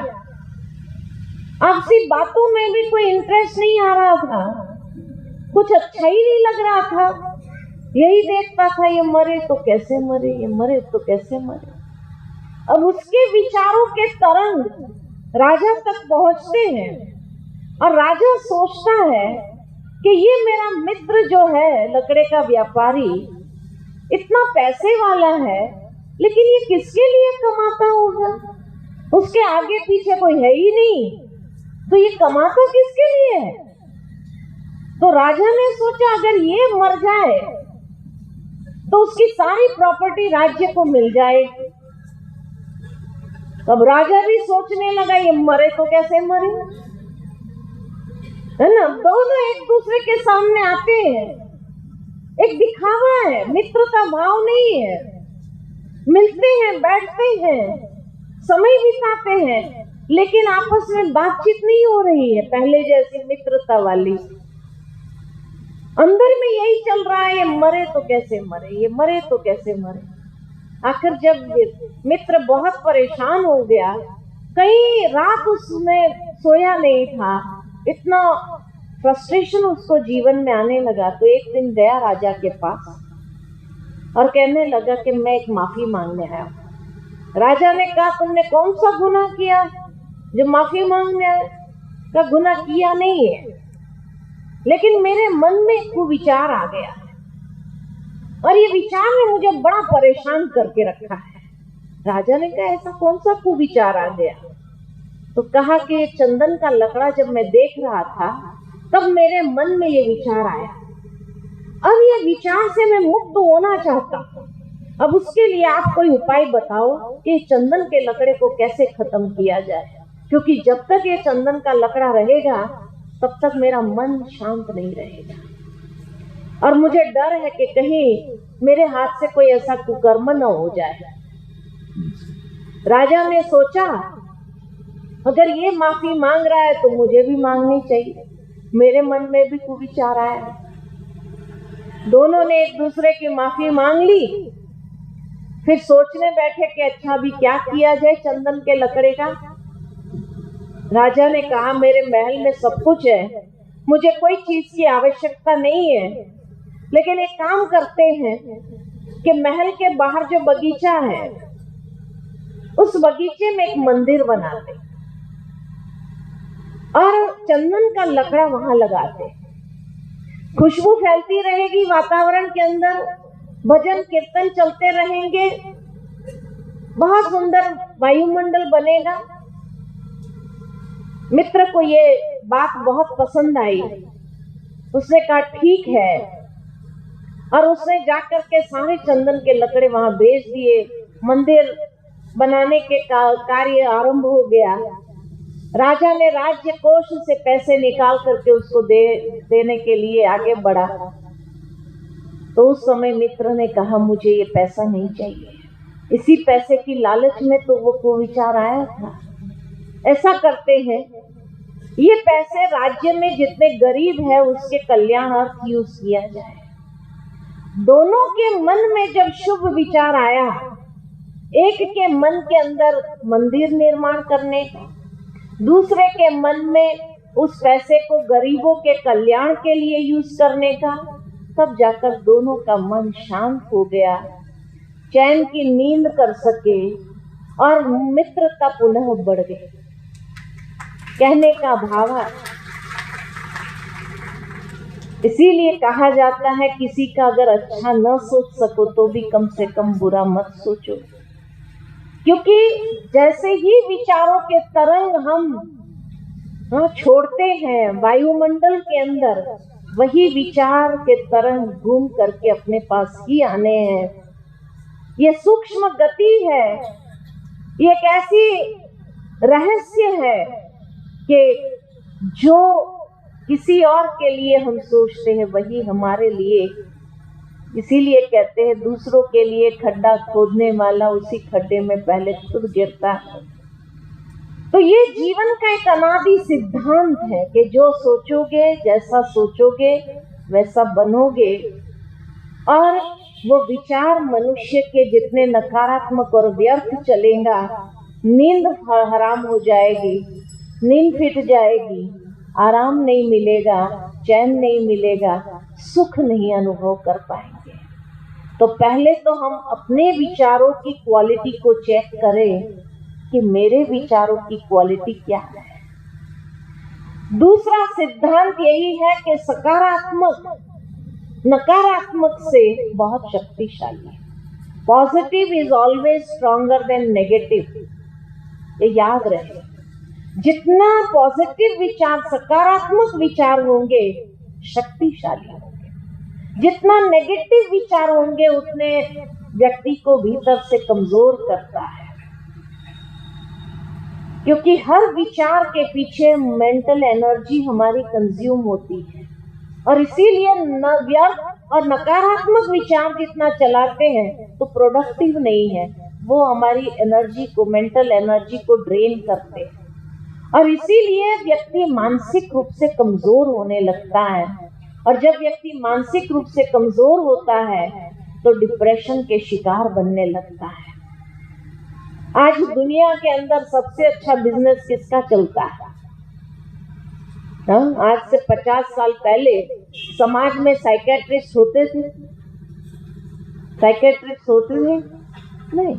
आपसी बातों में भी कोई इंटरेस्ट नहीं आ रहा था, कुछ अच्छा ही नहीं लग रहा था, यही देखता था ये मरे तो कैसे मरे, ये मरे तो कैसे मरे। अब उसके विचारों के तरंग राजा तक पहुंचते हैं और राजा सोचता है कि ये मेरा मित्र जो है लकड़े का व्यापारी इतना पैसे वाला है, लेकिन ये किसके लिए कमाता होगा, उसके आगे पीछे कोई है ही नहीं, तो ये कमाता किसके लिए है। तो राजा ने सोचा अगर ये मर जाए तो उसकी सारी प्रॉपर्टी राज्य को मिल जाएगी। अब राजा भी सोचने लगा ये मरे तो कैसे मरे, है ना, दोनों एक दूसरे के सामने आते हैं, एक दिखावा है, मित्रता भाव नहीं है, मिलते हैं, बैठते हैं, समय बिताते हैं, लेकिन आपस में बातचीत नहीं हो रही है पहले जैसी मित्रता वाली। अंदर में यही चल रहा है, ये मरे तो कैसे मरे, ये मरे तो कैसे मरे। आखिर जब मित्र बहुत परेशान हो गया, कई रात उसने सोया नहीं था, इतना फ्रस्ट्रेशन उसको जीवन में आने लगा, तो एक दिन गया राजा के पास और कहने लगा कि मैं एक माफी मांगने आया हूं। राजा ने कहा, तुमने कौन सा गुनाह किया जो माफी मांगने आया? का गुनाह किया नहीं है, लेकिन मेरे मन में एक विचार आ गया और ये विचार ने मुझे बड़ा परेशान करके रखा है। राजा ने कहा, ऐसा कौन सा कुविचार आ गया? तो कहा कि ये चंदन का लकड़ा जब मैं देख रहा था तब मेरे मन में ये विचार आया। अब ये विचार से मैं मुक्त होना चाहता हूँ। अब उसके लिए आप कोई उपाय बताओ कि चंदन के लकड़े को कैसे खत्म किया जाए, क्योंकि जब तक ये चंदन का लकड़ा रहेगा तब तक मेरा मन शांत नहीं रहेगा और मुझे डर है कि कहीं मेरे हाथ से कोई ऐसा कुकर्म न हो जाए। राजा ने सोचा, अगर ये माफी मांग रहा है तो मुझे भी मांगनी चाहिए। मेरे मन में भी कुविचार आया। दोनों ने एक दूसरे की माफी मांग ली। फिर सोचने बैठे कि अच्छा अभी क्या किया जाए चंदन के लकड़े का। राजा ने कहा, मेरे महल में सब कुछ है, मुझे कोई चीज की आवश्यकता नहीं है, लेकिन एक काम करते हैं कि महल के बाहर जो बगीचा है उस बगीचे में एक मंदिर बनाते और चंदन का लकड़ा वहां लगाते। खुशबू फैलती रहेगी वातावरण के अंदर, भजन कीर्तन चलते रहेंगे, बहुत सुंदर वायुमंडल बनेगा। मित्र को ये बात बहुत पसंद आई। उसने कहा ठीक है, और उसने जाकर के सारे चंदन के लकड़े वहां बेच दिए। मंदिर बनाने के कार्य आरंभ हो गया। राजा ने राज्य कोष से पैसे निकाल करके उसको देने के लिए आगे बढ़ा। तो उस समय मित्र ने कहा, मुझे ये पैसा नहीं चाहिए। इसी पैसे की लालच में तो वो कुविचार आया था। ऐसा करते हैं, ये पैसे राज्य में जितने गरीब है उसके कल्याणार्थ यूज किया जाए। दोनों के मन में जब शुभ विचार आया, एक के मन के अंदर मंदिर निर्माण करने, दूसरे के मन में उस पैसे को गरीबों के कल्याण के लिए यूज करने का, तब जाकर दोनों का मन शांत हो गया, चैन की नींद कर सके और मित्रता पुनः बढ़ गई। कहने का भाव है, इसीलिए कहा जाता है किसी का अगर अच्छा न सोच सको तो भी कम से कम बुरा मत सोचो, क्योंकि जैसे ही विचारों के तरंग हम छोड़ते हैं वायुमंडल के अंदर, वही विचार के तरंग घूम करके अपने पास ही आने हैं। ये सूक्ष्म गति है, ये एक ऐसी रहस्य है कि जो किसी और के लिए हम सोचते हैं वही हमारे लिए। इसीलिए कहते हैं दूसरों के लिए खड्डा खोदने वाला उसी खड्डे में पहले खुद गिरता है। तो ये जीवन का एक अनादि सिद्धांत है कि जो सोचोगे, जैसा सोचोगे वैसा बनोगे। और वो विचार मनुष्य के जितने नकारात्मक और व्यर्थ चलेगा, नींद हराम हो जाएगी, नींद फिट जाएगी, आराम नहीं मिलेगा, चैन नहीं मिलेगा, सुख नहीं अनुभव कर पाएंगे। तो पहले तो हम अपने विचारों की क्वालिटी को चेक करें कि मेरे विचारों की क्वालिटी क्या है। दूसरा सिद्धांत यही है कि सकारात्मक नकारात्मक से बहुत शक्तिशाली है। Positive is always stronger than negative. ये याद रहे, जितना पॉजिटिव विचार, सकारात्मक विचार होंगे शक्तिशाली होंगे, जितना नेगेटिव विचार होंगे उतने व्यक्ति को भीतर से कमजोर करता है। क्योंकि हर विचार के पीछे मेंटल एनर्जी हमारी कंज्यूम होती है, और इसीलिए व्यर्थ और नकारात्मक विचार जितना चलाते हैं तो प्रोडक्टिव नहीं है, वो हमारी एनर्जी को, मेंटल एनर्जी को ड्रेन करते हैं, और इसीलिए व्यक्ति मानसिक रूप से कमजोर होने लगता है। और जब व्यक्ति मानसिक रूप से कमजोर होता है तो डिप्रेशन के शिकार बनने लगता है। आज दुनिया के अंदर सबसे अच्छा बिजनेस किसका चलता है? आज से 50 साल पहले समाज में साइकियाट्रिस्ट होते थे, साइकेट्रिस्ट होते थे? नहीं,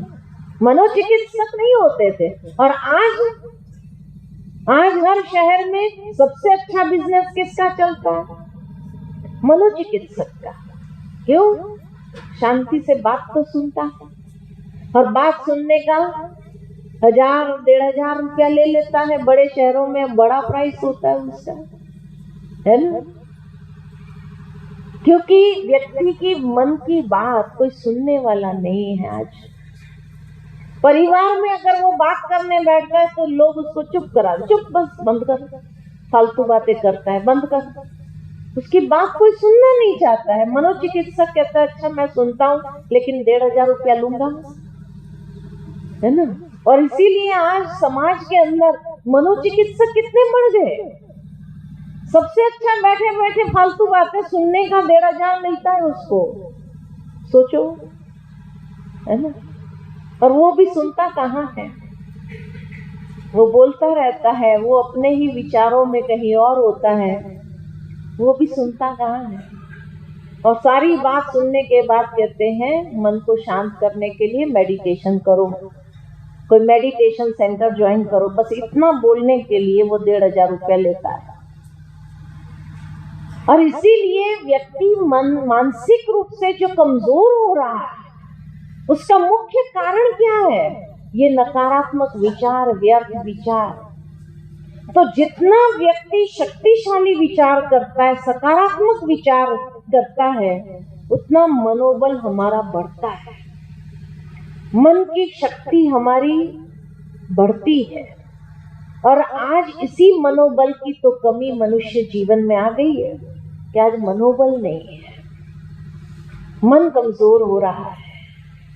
मनोचिकित्सक नहीं होते थे। और आज हर शहर में सबसे अच्छा बिजनेस किसका चलता है? मनोचिकित्सक का। क्यों? शांति से बात तो सुनता है, और बात सुनने का 1000-1500 रुपया ले लेता है। बड़े शहरों में बड़ा प्राइस होता है उसका, है ना? क्योंकि व्यक्ति की मन की बात कोई सुनने वाला नहीं है। आज परिवार में अगर वो बात करने बैठता है तो लोग उसको चुप करा, चुप, बस बंद कर, फालतू बातें करता है, बंद कर। उसकी बात कोई सुनना नहीं चाहता है। मनोचिकित्सक कहता है अच्छा मैं सुनता हूँ, लेकिन 1500 रुपया लूंगा, है ना? और इसीलिए आज समाज के अंदर मनोचिकित्सक कितने बढ़ गए। सबसे अच्छा बैठे बैठे फालतू बातें सुनने का 1500 मिलता है उसको, सोचो, है ना? और वो भी सुनता कहाँ है? वो बोलता रहता है, वो अपने ही विचारों में कहीं और होता है, वो भी सुनता कहाँ है? और सारी बात सुनने के बाद कहते हैं मन को शांत करने के लिए मेडिटेशन करो, कोई मेडिटेशन सेंटर ज्वाइन करो। बस इतना बोलने के लिए वो 1500 रुपया लेता है। और इसीलिए व्यक्ति मानसिक रूप से जो कमजोर हो रहा है, उसका मुख्य कारण क्या है? ये नकारात्मक विचार, व्यर्थ विचार। तो जितना व्यक्ति शक्तिशाली विचार करता है, सकारात्मक विचार करता है, उतना मनोबल हमारा बढ़ता है, मन की शक्ति हमारी बढ़ती है। और आज इसी मनोबल की तो कमी मनुष्य जीवन में आ गई है कि आज मनोबल नहीं है, मन कमजोर हो रहा है।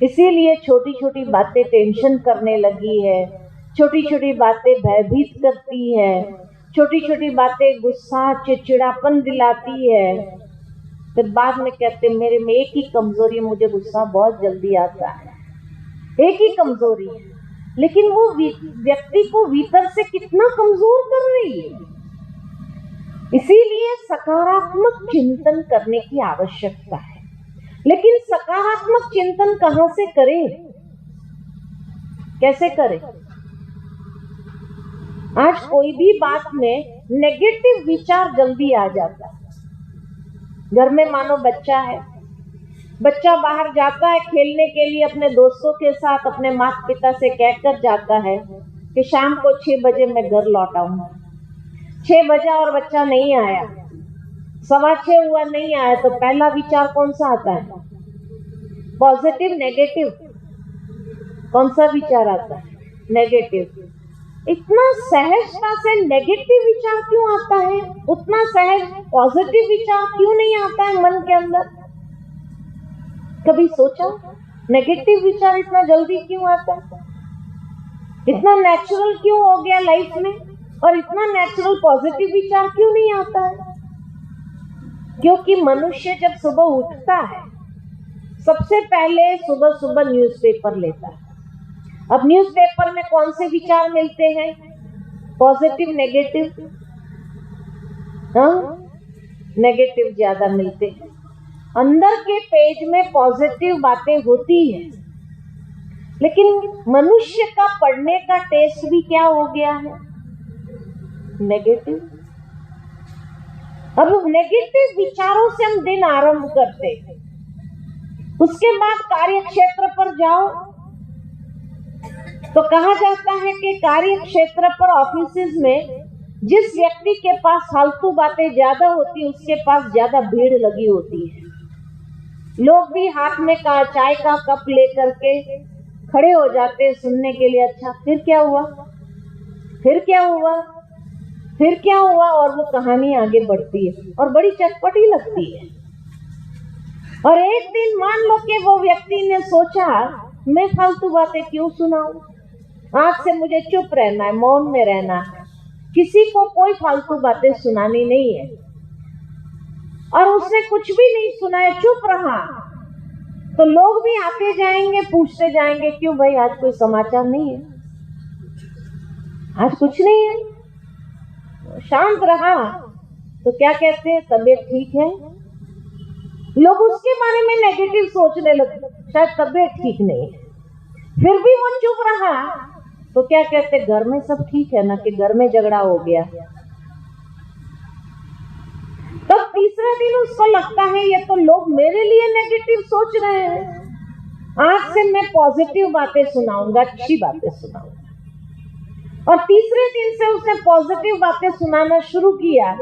इसीलिए छोटी छोटी बातें टेंशन करने लगी है, छोटी छोटी बातें भयभीत करती है, छोटी छोटी बातें गुस्सा, चिड़चिड़ापन दिलाती है। फिर बाद में कहते मेरे में एक ही कमजोरी है, मुझे गुस्सा बहुत जल्दी आता है, एक ही कमजोरी है। लेकिन वो व्यक्ति को भीतर से कितना कमजोर कर रही है। इसीलिए सकारात्मक चिंतन करने की आवश्यकता है। लेकिन सकारात्मक चिंतन कहां से करें, कैसे करें? आज कोई भी बात में नेगेटिव विचार जल्दी आ जाता है। घर में मानो बच्चा है, बच्चा बाहर जाता है खेलने के लिए अपने दोस्तों के साथ, अपने माता पिता से कहकर जाता है कि शाम को 6 बजे मैं घर लौट आऊंगा। 6 बजा और बच्चा नहीं आया, 6:15 हुआ, नहीं आया, तो पहला विचार कौन सा आता है? Positive, negative? कौन सा विचार आता है? नेगेटिव। इतना सहजता से नेगेटिव विचार क्यों आता है? उतना सहज पॉजिटिव विचार क्यों नहीं आता है मन के अंदर? कभी सोचा नेगेटिव विचार इतना जल्दी क्यों आता है? इतना नेचुरल क्यों हो गया लाइफ में? और इतना नेचुरल पॉजिटिव विचार क्यों नहीं आता है? क्योंकि मनुष्य जब सुबह उठता है, सबसे पहले सुबह सुबह न्यूज़पेपर लेता है। अब न्यूज़पेपर में कौन से विचार मिलते हैं? Positive, negative? हाँ, नेगेटिव ज्यादा मिलते हैं। अंदर के पेज में पॉजिटिव बातें होती हैं, लेकिन मनुष्य का पढ़ने का टेस्ट भी क्या हो गया है? नेगेटिव। अब नेगेटिव विचारों से हम दिन आरंभ करते हैं। उसके बाद कार्य क्षेत्र पर जाओ तो कहा जाता है कि कार्य क्षेत्र पर, ऑफिस में जिस व्यक्ति के पास फालतू बातें ज्यादा होती, उसके पास ज्यादा भीड़ लगी होती है। लोग भी हाथ में चाय का कप लेकर के खड़े हो जाते हैं सुनने के लिए। अच्छा, फिर क्या हुआ, फिर क्या हुआ, फिर क्या हुआ? और वो कहानी आगे बढ़ती है और बड़ी चटपटी लगती है। और एक दिन मान लो कि वो व्यक्ति ने सोचा मैं फालतू बातें क्यों सुनाऊं, आज से मुझे चुप रहना है, मौन में रहना है, किसी को कोई फालतू बातें सुनानी नहीं है। और उसने कुछ भी नहीं सुनाया, चुप रहा, तो लोग भी आते जाएंगे, पूछते जाएंगे क्यों भाई आज कोई समाचार नहीं है, आज कुछ नहीं है। शांत रहा तो क्या कहते हैं, तबीयत ठीक है। लोग उसके बारे में नेगेटिव सोचने लगते। शायद तबीयत ठीक नहीं है, फिर भी वो चुप रहा, तो क्या कहते, घर में सब ठीक है ना, कि घर में झगड़ा हो गया। तब तीसरे दिन उसको लगता है ये तो लोग मेरे लिए नेगेटिव सोच रहे हैं, आज से मैं पॉजिटिव बातें सुनाऊंगा, अच्छी बातें सुनाऊंगा। और तीसरे दिन से उसने पॉजिटिव बातें सुनाना शुरू किया,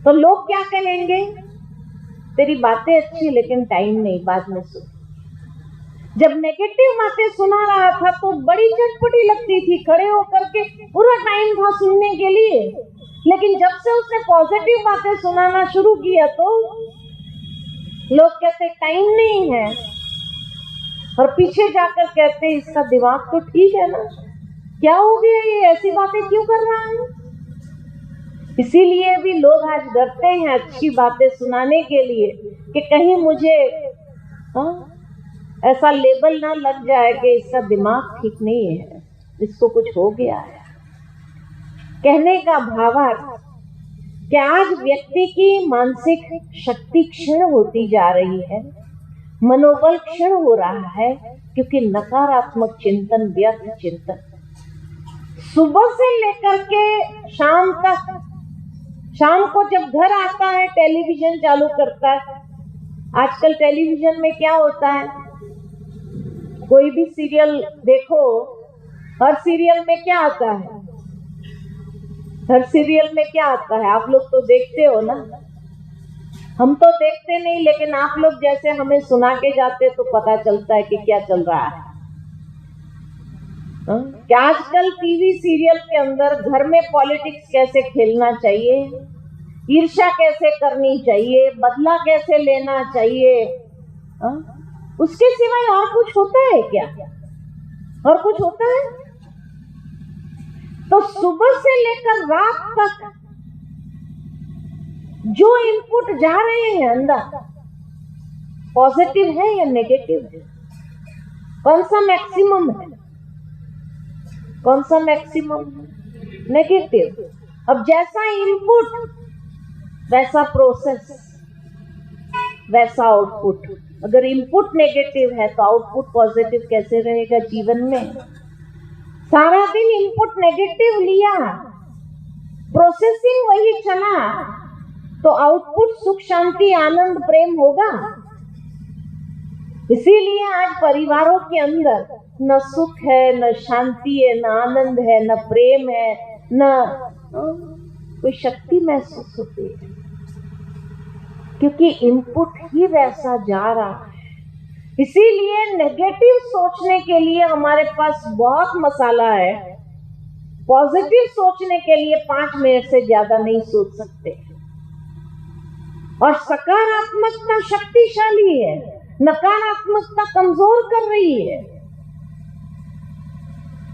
तो लोग क्या कहेंगे, तेरी बातें अच्छी लेकिन टाइम नहीं, बाद में सुन। जब नेगेटिव बातें सुना रहा था तो बड़ी चटपटी लगती थी, खड़े होकर के पूरा टाइम था सुनने के लिए, लेकिन जब से उसने पॉजिटिव बातें सुनाना शुरू किया तो लोग कहते टाइम नहीं है, और पीछे जाकर कहते इसका दिमाग तो ठीक है ना, क्या हो गया, ये ऐसी बातें क्यों कर रहा है। इसीलिए भी लोग आज डरते हैं अच्छी बातें सुनाने के लिए, कि कहीं मुझे ऐसा लेबल ना लग जाए कि इसका दिमाग ठीक नहीं है, इसको कुछ हो गया है। कहने का भावार्थ कि आज व्यक्ति की मानसिक शक्ति क्षीण होती जा रही है, मनोबल क्षीण हो रहा है, क्योंकि नकारात्मक चिंतन, व्यर्थ चिंतन सुबह से लेकर के शाम तक, शाम को जब घर आता है टेलीविजन चालू करता है। आजकल टेलीविजन में क्या होता है, कोई भी सीरियल देखो, हर सीरियल में क्या आता है, हर सीरियल में क्या आता है, आप लोग तो देखते हो ना, हम तो देखते नहीं, लेकिन आप लोग जैसे हमें सुना के जाते तो पता चलता है कि क्या चल रहा है। क्या आजकल टीवी सीरियल के अंदर घर में पॉलिटिक्स कैसे खेलना चाहिए, ईर्ष्या कैसे करनी चाहिए, बदला कैसे लेना चाहिए, उसके सिवाय और कुछ होता है क्या, और कुछ होता है। तो सुबह से लेकर रात तक जो इनपुट जा रहे हैं अंदर, पॉजिटिव है या नेगेटिव है, कौन सा मैक्सिमम है, कौन सा मैक्सिमम है, नेगेटिव। अब जैसा इनपुट वैसा प्रोसेस, वैसा आउटपुट। अगर इनपुट नेगेटिव है तो आउटपुट पॉजिटिव कैसे रहेगा जीवन में। सारा दिन इनपुट नेगेटिव लिया, प्रोसेसिंग वही चला, तो आउटपुट सुख शांति आनंद प्रेम होगा। इसीलिए आज परिवारों के अंदर न सुख है, न शांति है, न आनंद है, न प्रेम है, न कोई शक्ति महसूस होती है, क्योंकि इनपुट ही वैसा जा रहा है। इसीलिए नेगेटिव सोचने के लिए हमारे पास बहुत मसाला है, पॉजिटिव सोचने के लिए 5 मिनट से ज्यादा नहीं सोच सकते। और सकारात्मकता शक्तिशाली है, नकारात्मकता कमजोर कर रही है।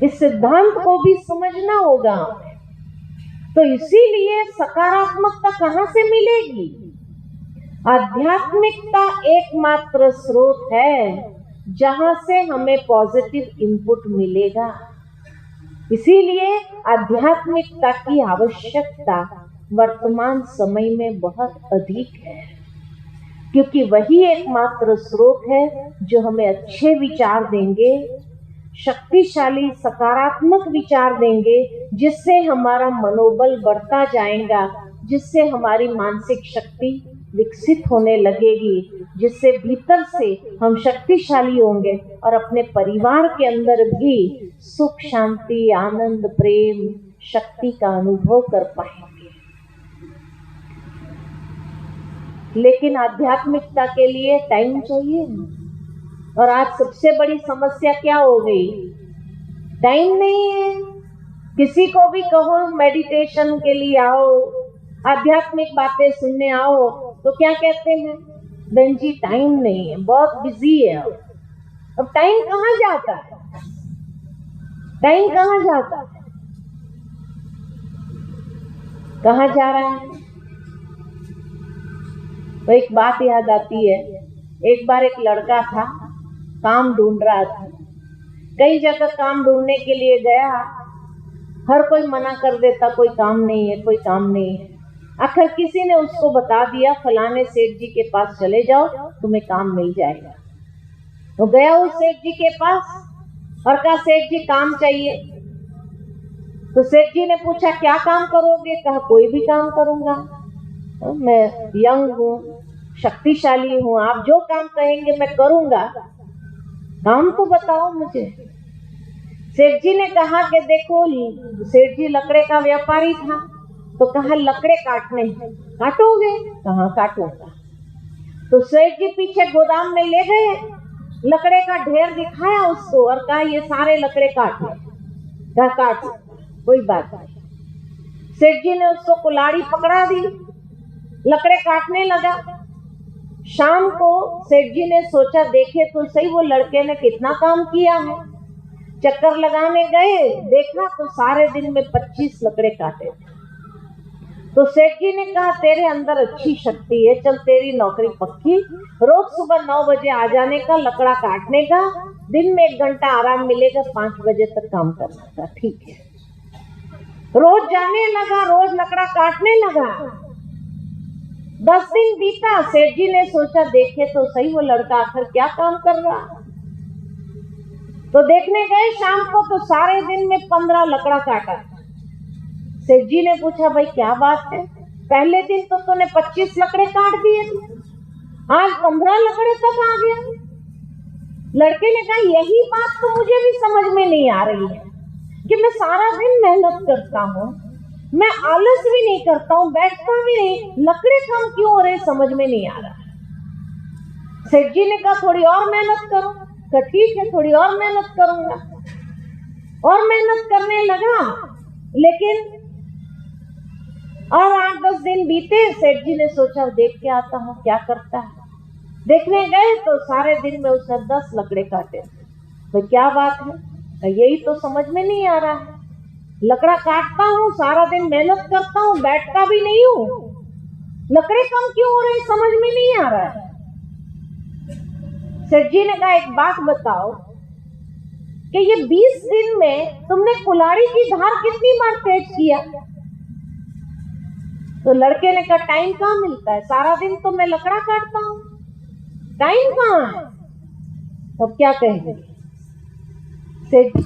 इस सिद्धांत को भी समझना होगा। तो इसीलिए सकारात्मकता कहां से मिलेगी? आध्यात्मिकता एकमात्र स्रोत है जहां से हमें पॉजिटिव इनपुट मिलेगा। इसीलिए आध्यात्मिकता की आवश्यकता वर्तमान समय में बहुत अधिक है, क्योंकि वही एकमात्र स्रोत है जो हमें अच्छे विचार देंगे, शक्तिशाली सकारात्मक विचार देंगे, जिससे हमारा मनोबल बढ़ता जाएगा, जिससे हमारी मानसिक शक्ति विकसित होने लगेगी, जिससे भीतर से हम शक्तिशाली होंगे और अपने परिवार के अंदर भी सुख शांति आनंद प्रेम शक्ति का अनुभव कर पाएंगे। लेकिन आध्यात्मिकता के लिए टाइम चाहिए, और आज सबसे बड़ी समस्या क्या हो गई? टाइम नहीं है। किसी को भी कहो मेडिटेशन के लिए आओ, आध्यात्मिक बातें सुनने आओ, तो क्या कहते हैं? बहन जी टाइम नहीं है, बहुत बिजी है। अब टाइम कहाँ जाता है? टाइम कहाँ जाता है? कहाँ जा रहा है? तो एक बात याद आती है। एक बार एक लड़का था, काम ढूंढ रहा था, कई जगह काम ढूंढने के लिए गया, हर कोई मना कर देता, कोई काम नहीं है, कोई काम नहीं है। आखिर किसी ने उसको बता दिया, फलाने सेठ जी के पास चले जाओ, तुम्हें काम मिल जाएगा। तो गया उस सेठ जी के पास और कहा सेठ जी काम चाहिए। तो सेठ जी ने पूछा क्या काम करोगे? कहा कोई भी काम करूंगा, मैं यंग हूँ, शक्तिशाली हूँ, आप जो काम कहेंगे मैं करूंगा, काम तो बताओ मुझे। सेठ जी ने कहा कि देखो, सेठ जी लकड़े का व्यापारी था, तो कहा लकड़े काटने, काटोगे? कहा काटूंगा। तो सेठ जी पीछे गोदाम में ले गए, लकड़े का ढेर दिखाया उसको और कहा ये सारे लकड़े काट ले। कहा काट, कोई बात नहीं। सेठ जी ने उसको कुल्हाड़ी पकड़ा दी, लकड़े काटने लगा। शाम को सेठ जी ने सोचा देखे तो सही वो लड़के ने कितना काम किया है। चक्कर लगाने गए, देखा तो सारे दिन में 25 लकड़े काटे। तो सेठ जी ने कहा तेरे अंदर अच्छी शक्ति है, चल तेरी नौकरी पक्की, रोज सुबह 9 बजे आ जाने का, लकड़ा काटने का, दिन में 1 घंटा आराम मिलेगा, 5 बजे तक काम करने का। ठीक है। रोज जाने लगा, रोज लकड़ा काटने लगा। 10 दिन बीता। सेठ जी ने सोचा देखे तो सही वो लड़का आखिर क्या काम कर रहा। तो देखने गए शाम को, तो सारे दिन में 15 लकड़ा काटा। सेठ जी ने पूछा भाई क्या बात है, पहले दिन तो तूने 25 लकड़े काट दिए थे, आज 15 लकड़े तक आ गया। लड़के ने कहा यही बात तो मुझे भी समझ में नहीं आ रही है कि मैं सारा दिन मेहनत करता हूँ, मैं आलस भी नहीं करता हूँ, बैठता भी नहीं, लकड़े कम क्यों हो रहे समझ में नहीं आ रहा। सेठ जी ने कहा थोड़ी और मेहनत करो। तो ठीक है, थोड़ी और मेहनत करूंगा। और मेहनत करने लगा, लेकिन और 8-10 दिन बीते। सेठ जी ने सोचा देख के आता हूँ क्या करता है। देखने गए तो सारे दिन में उसने 10 लकड़े काटे। तो क्या बात है, यही तो समझ में नहीं आ रहा है, लकड़ा काटता हूँ, सारा दिन मेहनत करता हूँ, बैठता भी नहीं हूँ, लकड़े कम क्यों हो रहे समझ में नहीं आ रहा है। सेठ जी ने कहा एक बात बताओ कि ये 20 दिन में तुमने कुल्हाड़ी की धार कितनी बार तेज किया? तो लड़के ने कहा टाइम कहाँ मिलता है, सारा दिन तो मैं लकड़ा काटता हूँ, टाइम कहाँ है। अब क्या कहेंगे? सेठ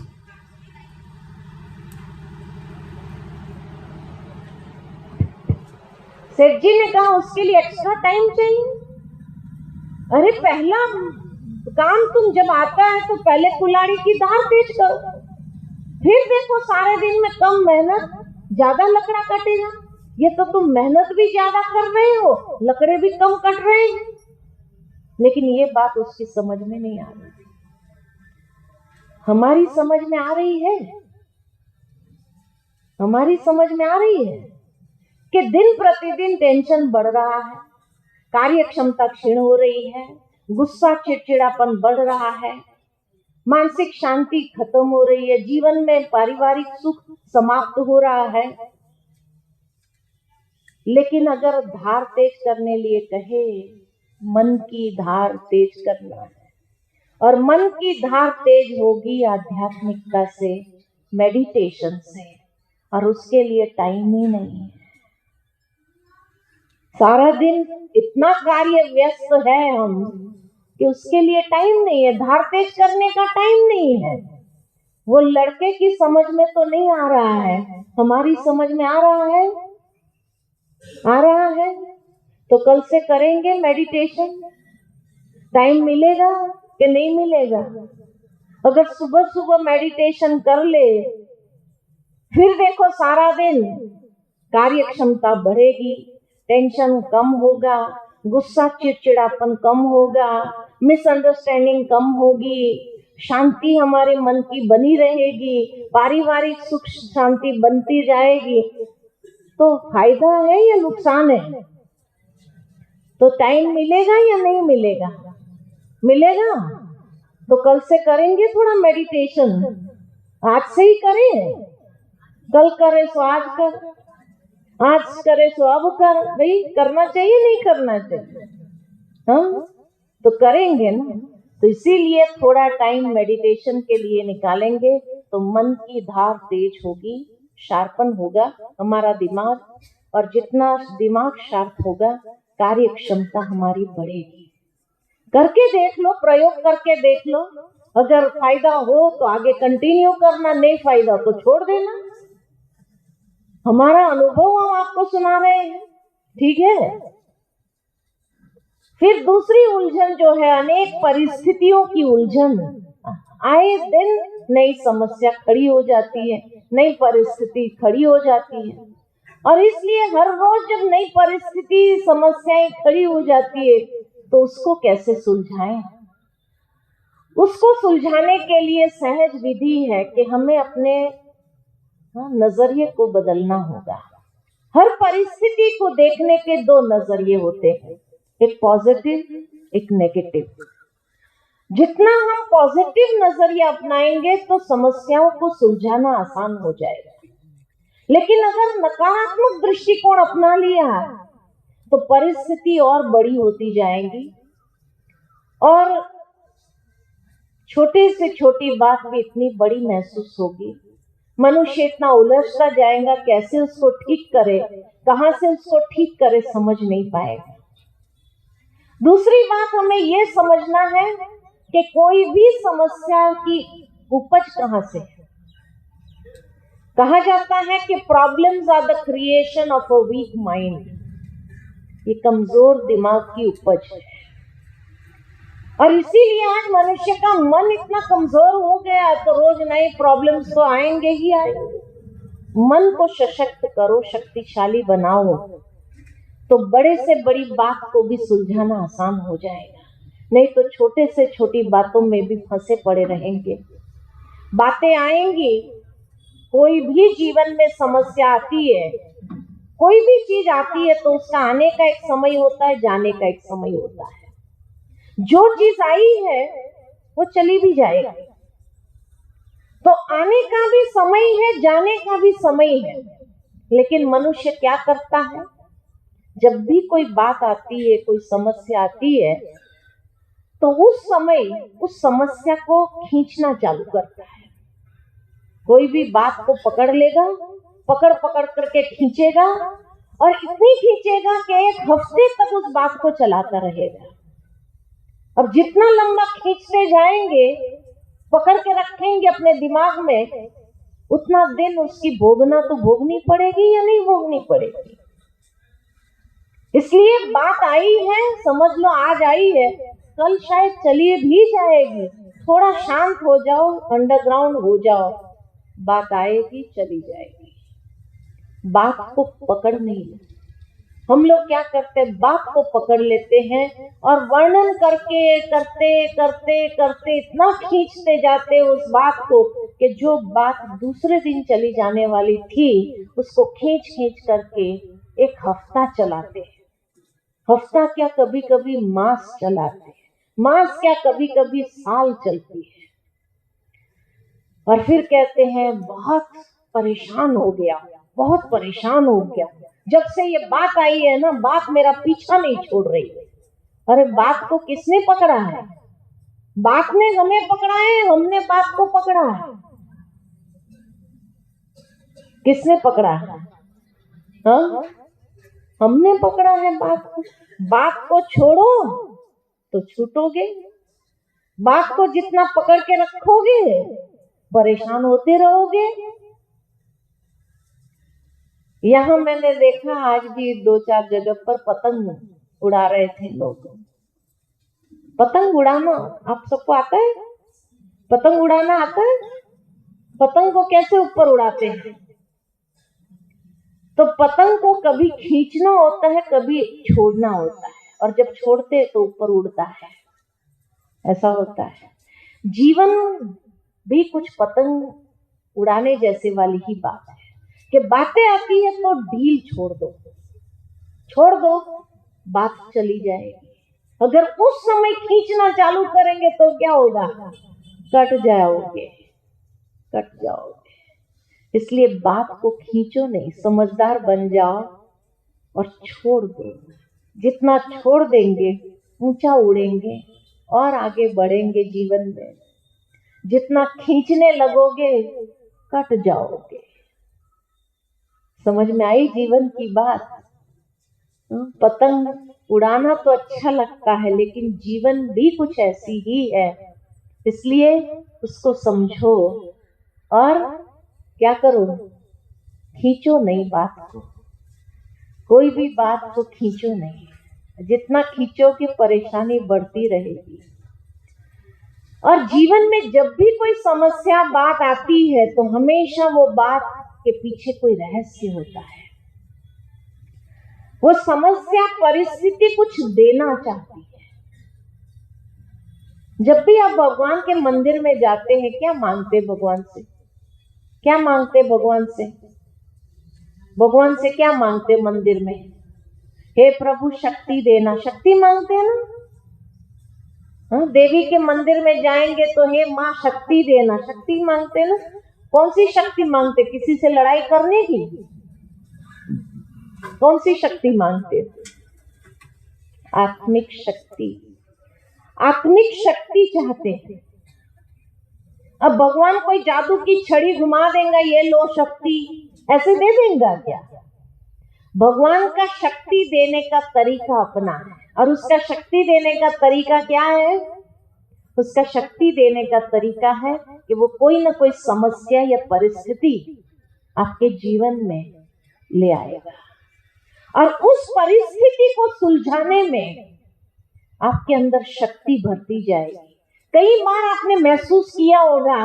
जी ने कहा उसके लिए एक्स्ट्रा टाइम चाहिए। अरे पहला काम तुम जब आता है तो पहले कुल्हाड़ी की धार तेज करो, फिर देखो सारे दिन में कम मेहनत, ज्यादा लकड़ा कटेगा। ये तो तुम मेहनत भी ज्यादा कर रहे हो, लकड़े भी कम कट रहे हैं। लेकिन ये बात उसकी समझ में नहीं आ रही। हमारी समझ में आ रही है, हमारी समझ में आ रही है कि दिन प्रतिदिन टेंशन बढ़ रहा है, कार्य क्षमता क्षीण हो रही है, गुस्सा चिड़चिड़ापन बढ़ रहा है, मानसिक शांति खत्म हो रही है, जीवन में पारिवारिक सुख समाप्त हो रहा है। लेकिन अगर धार तेज करने लिए कहे, मन की धार तेज करना है, और मन की धार तेज होगी आध्यात्मिकता से, मेडिटेशन से, और उसके लिए टाइम ही नहीं है। सारा दिन इतना कार्य व्यस्त है हम कि उसके लिए टाइम नहीं है, धार तेज करने का टाइम नहीं है। वो लड़के की समझ में तो नहीं आ रहा है, हमारी समझ में आ रहा है, आ रहा है। तो कल से करेंगे मेडिटेशन, टाइम मिलेगा कि नहीं मिलेगा? अगर सुबह सुबह मेडिटेशन कर ले, फिर देखो सारा दिन कार्य क्षमता बढ़ेगी, टेंशन कम होगा, गुस्सा चिड़चिड़ापन कम होगा, मिसअंडरस्टैंडिंग कम होगी, शांति हमारे मन की बनी रहेगी, पारिवारिक सुख शांति बनती जाएगी। तो फायदा है या नुकसान है? तो टाइम मिलेगा या नहीं मिलेगा? मिलेगा। तो कल से करेंगे थोड़ा मेडिटेशन, आज से ही करें, कल करे सो आज कर, आज करे सो अब कर। भाई करना चाहिए नहीं करना चाहिए? हाँ, तो करेंगे ना। तो इसीलिए थोड़ा टाइम मेडिटेशन के लिए निकालेंगे तो मन की धार तेज होगी, शार्पन होगा हमारा दिमाग, और जितना दिमाग शार्प होगा कार्य क्षमता हमारी बढ़ेगी। करके देख लो, प्रयोग करके देख लो। अगर फायदा हो तो आगे कंटिन्यू करना, नहीं फायदा तो छोड़ देना। हमारा अनुभव हम आपको सुना रहे हैं, ठीक है। फिर दूसरी उलझन जो है, अनेक परिस्थितियों की उलझन। आए दिन नई समस्या खड़ी हो जाती है, नई परिस्थिति खड़ी हो जाती है, और इसलिए हर रोज जब नई परिस्थिति समस्याएं खड़ी हो जाती है तो उसको कैसे सुलझाएं। उसको सुलझाने के लिए सहज विधि है कि हमें अपने नजरिए को बदलना होगा। हर परिस्थिति को देखने के दो नजरिए होते हैं, एक पॉजिटिव, एक नेगेटिव। जितना हम पॉजिटिव नजरिया अपनाएंगे तो समस्याओं को सुलझाना आसान हो जाएगा। लेकिन अगर नकारात्मक दृष्टिकोण अपना लिया तो परिस्थिति और बड़ी होती जाएगी, और छोटे से छोटी बात भी इतनी बड़ी महसूस होगी। मनुष्य इतना उलझता जाएगा, कैसे उसको ठीक करे, कहां से उसको ठीक करे, समझ नहीं पाएगा। दूसरी बात हमें यह समझना है कि कोई भी समस्या की उपज कहां से है। कहा जाता है कि problems are the creation of a weak mind. ये कमजोर दिमाग की उपज है, और इसीलिए आज मनुष्य का मन इतना कमजोर हो गया तो रोज नए प्रॉब्लम्स तो आएंगे ही आएंगे। मन को सशक्त करो, शक्तिशाली बनाओ, तो बड़े से बड़ी बात को भी सुलझाना आसान हो जाएगा। नहीं तो छोटे से छोटी बातों में भी फंसे पड़े रहेंगे। बातें आएंगी, कोई भी जीवन में समस्या आती है, कोई भी चीज आती है तो उसका आने का एक समय होता है, जाने का एक समय होता है। जो चीज आई है वो चली भी जाएगी, तो आने का भी समय है, जाने का भी समय है। लेकिन मनुष्य क्या करता है, जब भी कोई बात आती है, कोई समस्या आती है, तो उस समय उस समस्या को खींचना चालू करता है। कोई भी बात को पकड़ लेगा, पकड़ पकड़ करके खींचेगा, और इतनी खींचेगा कि एक हफ्ते तक उस बात को चलाता रहेगा। और जितना लंबा खींचते जाएंगे, पकड़ के रखेंगे अपने दिमाग में, उतना दिन उसकी भोगना तो भोगनी पड़ेगी या नहीं भोगनी पड़ेगी। इसलिए बात आई है, समझ लो आज आई है, कल शायद चली भी जाएगी। थोड़ा शांत हो जाओ, अंडरग्राउंड हो जाओ, बात आएगी चली जाएगी। बात को पकड़ नहीं लेते हम लोग। क्या करते हैं, बात को पकड़ लेते हैं और वर्णन करके करते करते करते इतना खींचते जाते हैं उस बात को कि जो बात दूसरे दिन चली जाने वाली थी उसको खींच खींच करके एक हफ्ता चलाते हैं। हफ्ता क्या, कभी कभी मास चलाते हैं। मास क्या, कभी कभी साल चलती है। और फिर कहते हैं बहुत परेशान हो गया, बहुत परेशान हो गया, जब से ये बात आई है ना, बात मेरा पीछा नहीं छोड़ रही। अरे बात को किसने पकड़ा है? बात ने हमें पकड़ा है, हमने बात को पकड़ा है। किसने पकड़ा है? हाँ, हमने पकड़ा है बात को। बात को छोड़ो तो छूटोगे, बात को जितना पकड़ के रखोगे परेशान होते रहोगे। यहाँ मैंने देखा आज भी 2-4 जगह पर पतंग उड़ा रहे थे लोग। पतंग उड़ाना आप सबको आता है? पतंग उड़ाना आता है? पतंग को कैसे ऊपर उड़ाते हैं? तो पतंग को कभी खींचना होता है, कभी छोड़ना होता है, और जब छोड़ते तो ऊपर उड़ता है। ऐसा होता है। जीवन भी कुछ पतंग उड़ाने जैसे वाली ही बात है कि बातें आती है तो ढील छोड़ दो, बात चली जाएगी। अगर उस समय खींचना चालू करेंगे तो क्या होगा? कट जाओगे। इसलिए बात को खींचो नहीं, समझदार बन जाओ और छोड़ दो। जितना छोड़ देंगे ऊंचा उड़ेंगे और आगे बढ़ेंगे जीवन में। जितना खींचने लगोगे कट जाओगे। समझ में आई जीवन की बात? पतंग उड़ाना तो अच्छा लगता है, लेकिन जीवन भी कुछ ऐसी ही है, इसलिए उसको समझो और क्या करो, खींचो नहीं बात को, कोई भी बात को खींचो नहीं, जितना खींचोगे परेशानी बढ़ती रहेगी। और जीवन में जब भी कोई समस्या बात आती है तो हमेशा वो बात के पीछे कोई रहस्य होता है। वो समस्या परिस्थिति कुछ देना चाहती है। जब भी आप भगवान के मंदिर में जाते हैं, क्या मांगते भगवान से? क्या मांगते भगवान से? भगवान से क्या मांगते मंदिर में? हे प्रभु शक्ति देना, शक्ति मांगते हैं ना। देवी के मंदिर में जाएंगे तो हे माँ शक्ति देना, शक्ति मांगते ना। कौन सी शक्ति मांगते? किसी से लड़ाई करने की? कौन सी शक्ति मांगते? आत्मिक शक्ति, आत्मिक शक्ति चाहते हैं। अब भगवान कोई जादू की छड़ी घुमा देगा, ये लो शक्ति, ऐसे दे देगा क्या? भगवान का शक्ति देने का तरीका अपना है, और उसका शक्ति देने का तरीका क्या है? उसका शक्ति देने का तरीका है कि वो कोई ना कोई समस्या या परिस्थिति आपके जीवन में ले आएगा, और उस परिस्थिति को सुलझाने में आपके अंदर शक्ति भरती जाएगी। कई बार आपने महसूस किया होगा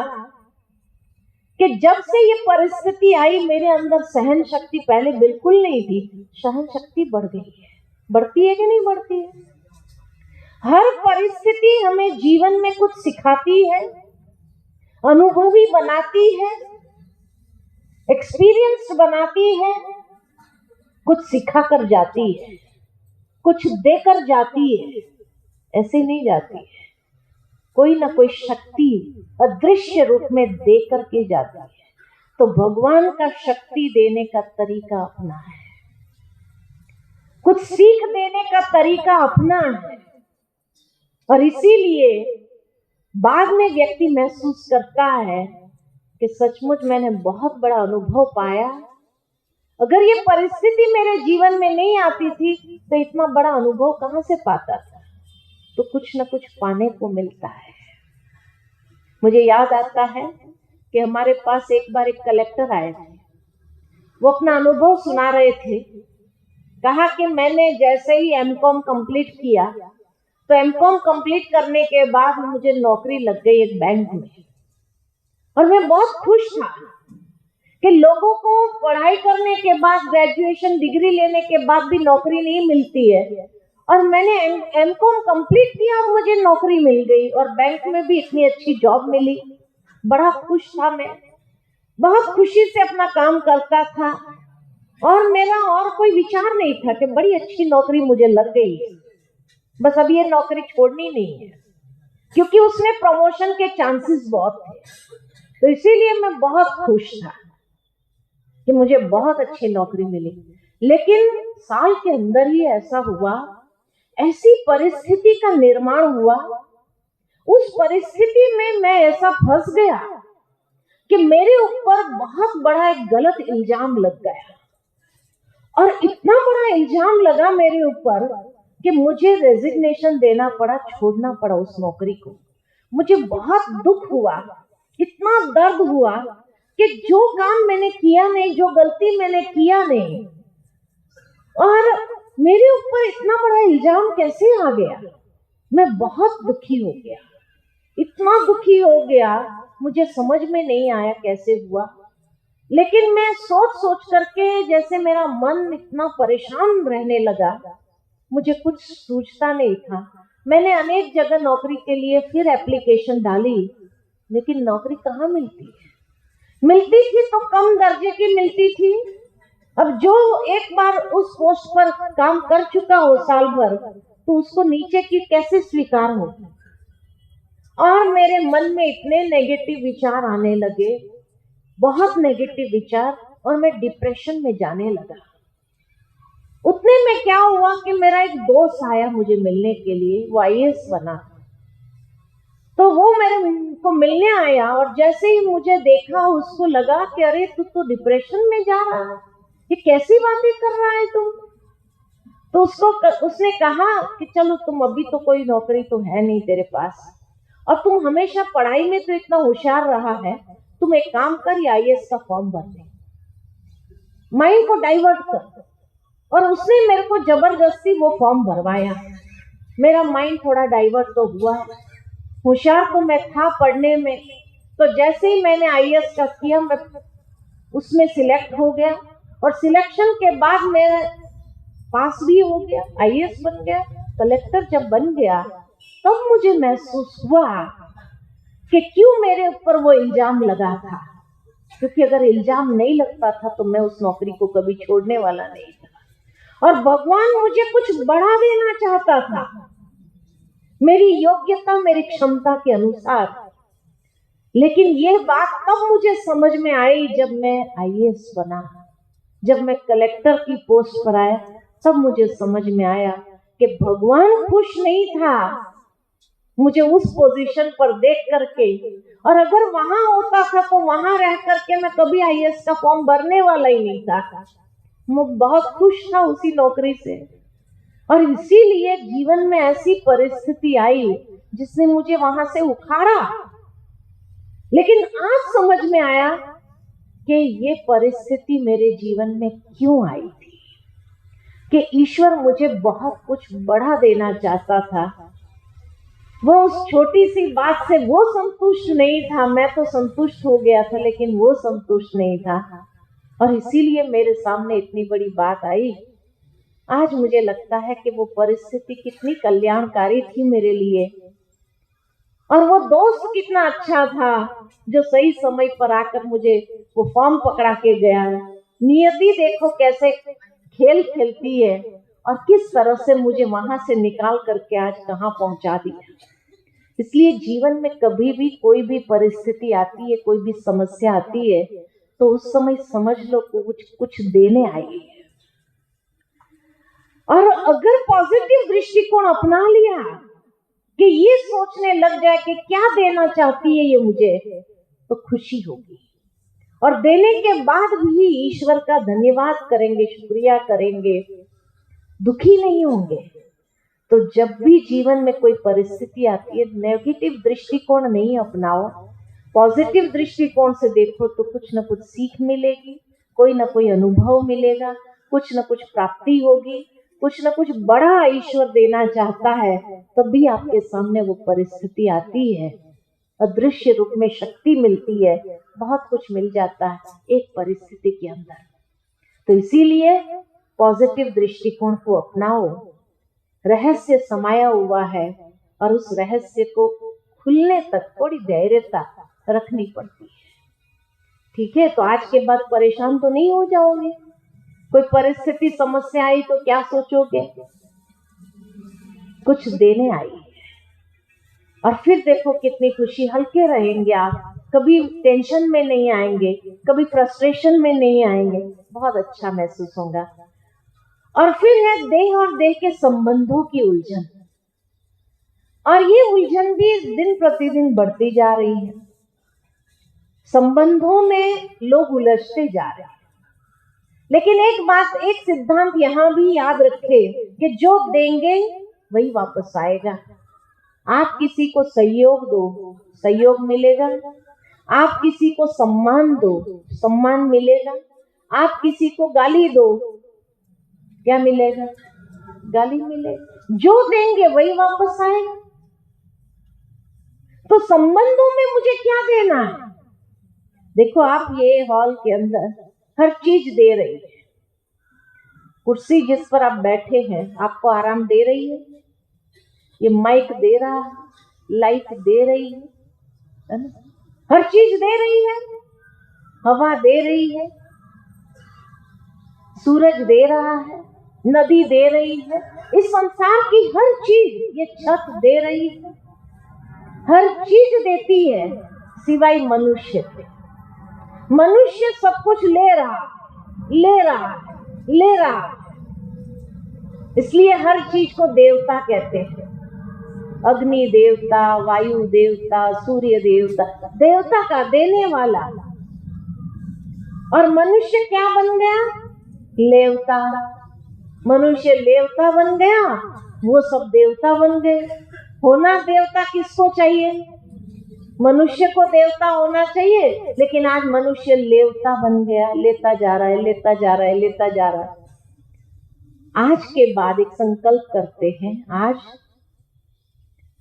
कि जब से ये परिस्थिति आई मेरे अंदर सहन शक्ति पहले बिल्कुल नहीं थी, सहन शक्ति बढ़ गई है। बढ़ती है कि नहीं बढ़ती है? हर परिस्थिति हमें जीवन में कुछ सिखाती है, अनुभवी बनाती है, एक्सपीरियंस बनाती है, कुछ सिखा कर जाती है, कुछ देकर जाती है, ऐसे नहीं जाती है। कोई ना कोई शक्ति अदृश्य रूप में दे करके जाती है। तो भगवान का शक्ति देने का तरीका अपना है, कुछ सीख देने का तरीका अपना है, और इसीलिए बाद में व्यक्ति महसूस करता है कि सचमुच मैंने बहुत बड़ा अनुभव पाया। अगर ये परिस्थिति मेरे जीवन में नहीं आती थी तो इतना बड़ा अनुभव कहां से पाता था। तो कुछ न कुछ पाने को मिलता है। मुझे याद आता है कि हमारे पास एक बार एक कलेक्टर आए थे। वो अपना अनुभव सुना रहे थे। कहा कि मैंने जैसे ही एमकॉम कंप्लीट किया तो एमकॉम कंप्लीट करने के बाद मुझे नौकरी लग गई एक बैंक में, और मैं बहुत खुश था कि लोगों को पढ़ाई करने के बाद, ग्रेजुएशन डिग्री लेने के बाद भी नौकरी नहीं मिलती है, और मैंने एमकॉम कंप्लीट किया और मुझे नौकरी मिल गई, और बैंक में भी इतनी अच्छी जॉब मिली। बड़ा खुश था मैं, बहुत खुशी से अपना काम करता था, और मेरा और कोई विचार नहीं था कि बड़ी अच्छी नौकरी मुझे लग गई, बस अब ये नौकरी छोड़नी नहीं है, क्योंकि उसमें प्रमोशन के चांसेस बहुत थे। तो इसीलिए मैं बहुत खुश था कि मुझे बहुत अच्छी नौकरी मिली। लेकिन साल के अंदर ही ऐसा हुआ, ऐसी परिस्थिति का निर्माण हुआ, उस परिस्थिति में मैं ऐसा फंस गया कि मेरे ऊपर बहुत बड़ा एक गलत इल्जाम लग गया, और इतना बड़ा इल्जाम लगा मेरे ऊपर कि मुझे रेजिग्नेशन देना पड़ा, छोड़ना पड़ा उस नौकरी को। मुझे बहुत दुख हुआ, इतना दर्द हुआ कि जो काम मैंने किया नहीं, जो गलती मैंने किया नहीं, और मेरे ऊपर इतना बड़ा इल्जाम कैसे आ गया। मैं बहुत दुखी हो गया, इतना दुखी हो गया, मुझे समझ में नहीं आया कैसे हुआ। लेकिन मैं सोच सोच करके, जैसे मेरा मन इतना परेशान रहने लगा, मुझे कुछ सूझता नहीं था। मैंने अनेक जगह नौकरी के लिए फिर एप्लीकेशन डाली, लेकिन नौकरी कहाँ मिलती है? मिलती थी तो कम दर्जे की मिलती थी। अब जो एक बार उस पोस्ट पर काम कर चुका हो साल भर, तो उसको नीचे की कैसे स्वीकार हो। और मेरे मन में इतने नेगेटिव विचार आने लगे, बहुत नेगेटिव विचार, और मैं डिप्रेशन में जाने लगा। उतने में क्या हुआ कि मेरा एक दोस्त आया मुझे मिलने के लिए, वो IAS बना। तो वो मेरे को मिलने आया, और जैसे ही मुझे देखा उसको लगा कि अरे तू तो डिप्रेशन में जा रहा है, ये कैसी बातें कर रहा है तुम। तो उसने कहा कि चलो तुम अभी तो कोई नौकरी तो है नहीं तेरे पास, और तुम हमेशा पढ़ाई में तो इतना होशियार रहा है, तुम एक काम कर, आईएएस का फॉर्म भर दे, माइंड को डाइवर्ट कर। और उसने मेरे को जबरदस्ती वो फॉर्म भरवाया। मेरा माइंड थोड़ा डाइवर्ट तो हुआ, होशियार तो मैं था पढ़ने में। तो जैसे ही मैंने आईएएस का किया, मैं उसमें सिलेक्ट हो गया, और सिलेक्शन के बाद मैं पास भी हो गया, आईएएस बन गया। कलेक्टर जब बन गया तब मुझे महसूस हुआ कि क्यों मेरे ऊपर वो इल्जाम लगा था, क्योंकि अगर इल्जाम नहीं लगता था तो मैं उस नौकरी को कभी छोड़ने वाला नहीं था। और भगवान मुझे कुछ बढ़ा देना चाहता था, मेरी योग्यता, मेरी क्षमता के अनुसार। लेकिन ये बात तब मुझे समझ में आई जब मैं आईएएस बना, जब मैं कलेक्टर की पोस्ट पर आया, तब मुझे समझ में आया कि भगवान खुश नहीं था मुझे उस पोजीशन पर देख करके। और अगर वहां होता था तो वहां रह करके मैं कभी आईएएस का फॉर्म भरने वाला ही नहीं था। मैं बहुत खुश था उसी नौकरी से। और इसीलिए जीवन में ऐसी परिस्थिति आई जिसने मुझे वहां से उखाड़ा। लेकिन आज समझ में आया कि ये परिस्थिति मेरे जीवन में क्यों आई थी, कि ईश्वर मुझे बहुत कुछ बढ़ा देना चाहता था। वो उस छोटी सी बात से वो संतुष्ट नहीं था, मैं तो संतुष्ट हो गया था, लेकिन वो संतुष्ट नहीं था। और इसीलिए मेरे सामने इतनी बड़ी बात आई। आज मुझे लगता है कि वो परिस्थिति कितनी कल्याणकारी थी मेरे लिए, और वो दोस्त कितना अच्छा था जो सही समय पर आकर मुझे वो फॉर्म पकड़ा के गया। नियति देखो कैसे खेल खेलती है, और किस तरह से मुझे वहां से निकाल करके आज कहाँ पहुंचा दिया। इसलिए जीवन में कभी भी कोई भी परिस्थिति आती है, कोई भी समस्या आती है, तो उस समय समझ लो कुछ देने आई है। और अगर पॉजिटिव दृष्टिकोण अपना लिया कि ये सोचने लग जाए कि क्या देना चाहती है ये मुझे, तो खुशी होगी। और देने के बाद भी ईश्वर का धन्यवाद करेंगे, शुक्रिया करेंगे, दुखी नहीं होंगे। तो जब भी जीवन में कोई परिस्थिति आती है, नेगेटिव दृष्टिकोण नहीं अपनाओ, पॉजिटिव दृष्टिकोण से देखो, तो कुछ न कुछ सीख मिलेगी, कोई ना कोई अनुभव मिलेगा, कुछ न कुछ प्राप्ति होगी, कुछ न कुछ बड़ा ईश्वर देना चाहता है। तब भी आपके सामने वो परिस्थिति आती है, अदृश्य रूप में शक्ति मिलती है, बहुत कुछ मिल जाता है एक परिस्थिति के अंदर। तो इसीलिए पॉजिटिव दृष्टिकोण को अपनाओ। रहस्य समाया हुआ है, और उस रहस्य को खुलने तक थोड़ी धैर्यता रखनी पड़ती है। ठीक है, तो आज के बाद परेशान तो नहीं हो जाओगे। कोई परिस्थिति, समस्या आई तो क्या सोचोगे, कुछ देने आई है। और फिर देखो कितनी खुशी, हल्के रहेंगे आप, कभी टेंशन में नहीं आएंगे, कभी फ्रस्ट्रेशन में नहीं आएंगे, बहुत अच्छा महसूस होगा। और फिर है देह और देह के संबंधों की उलझन, और ये उलझन भी दिन प्रतिदिन बढ़ती जा रही है। संबंधों में लोग उलझते जा रहे हैं। लेकिन एक बात, एक सिद्धांत यहां भी याद रखे कि जो देंगे वही वापस आएगा। आप किसी को सहयोग दो, सहयोग मिलेगा। आप किसी को सम्मान दो, सम्मान मिलेगा। आप किसी को गाली दो, क्या मिलेगा, गाली मिलेगी। जो देंगे वही वापस आएगा। तो संबंधों में मुझे क्या देना है? देखो, आप ये हॉल के अंदर हर चीज दे रही है। कुर्सी जिस पर आप बैठे हैं आपको आराम दे रही है, ये माइक दे रहा है, लाइट दे रही है ना? हर चीज दे रही है, हवा दे रही है, सूरज दे रहा है, नदी दे रही है, इस संसार की हर चीज, ये छत दे रही है, हर चीज देती है सिवाय मनुष्य के। मनुष्य सब कुछ ले रहा है। इसलिए हर चीज को देवता कहते हैं। अग्नि देवता, वायु देवता, सूर्य देवता, देवता का देने वाला। और मनुष्य क्या बन गया? लेवता। मनुष्य देवता बन गया, वो सब देवता बन गए। होना देवता किसको चाहिए? मनुष्य को देवता होना चाहिए, लेकिन आज मनुष्य लेवता बन गया, लेता जा रहा है, लेता जा रहा है, लेता जा रहा है। आज के बाद एक संकल्प करते हैं,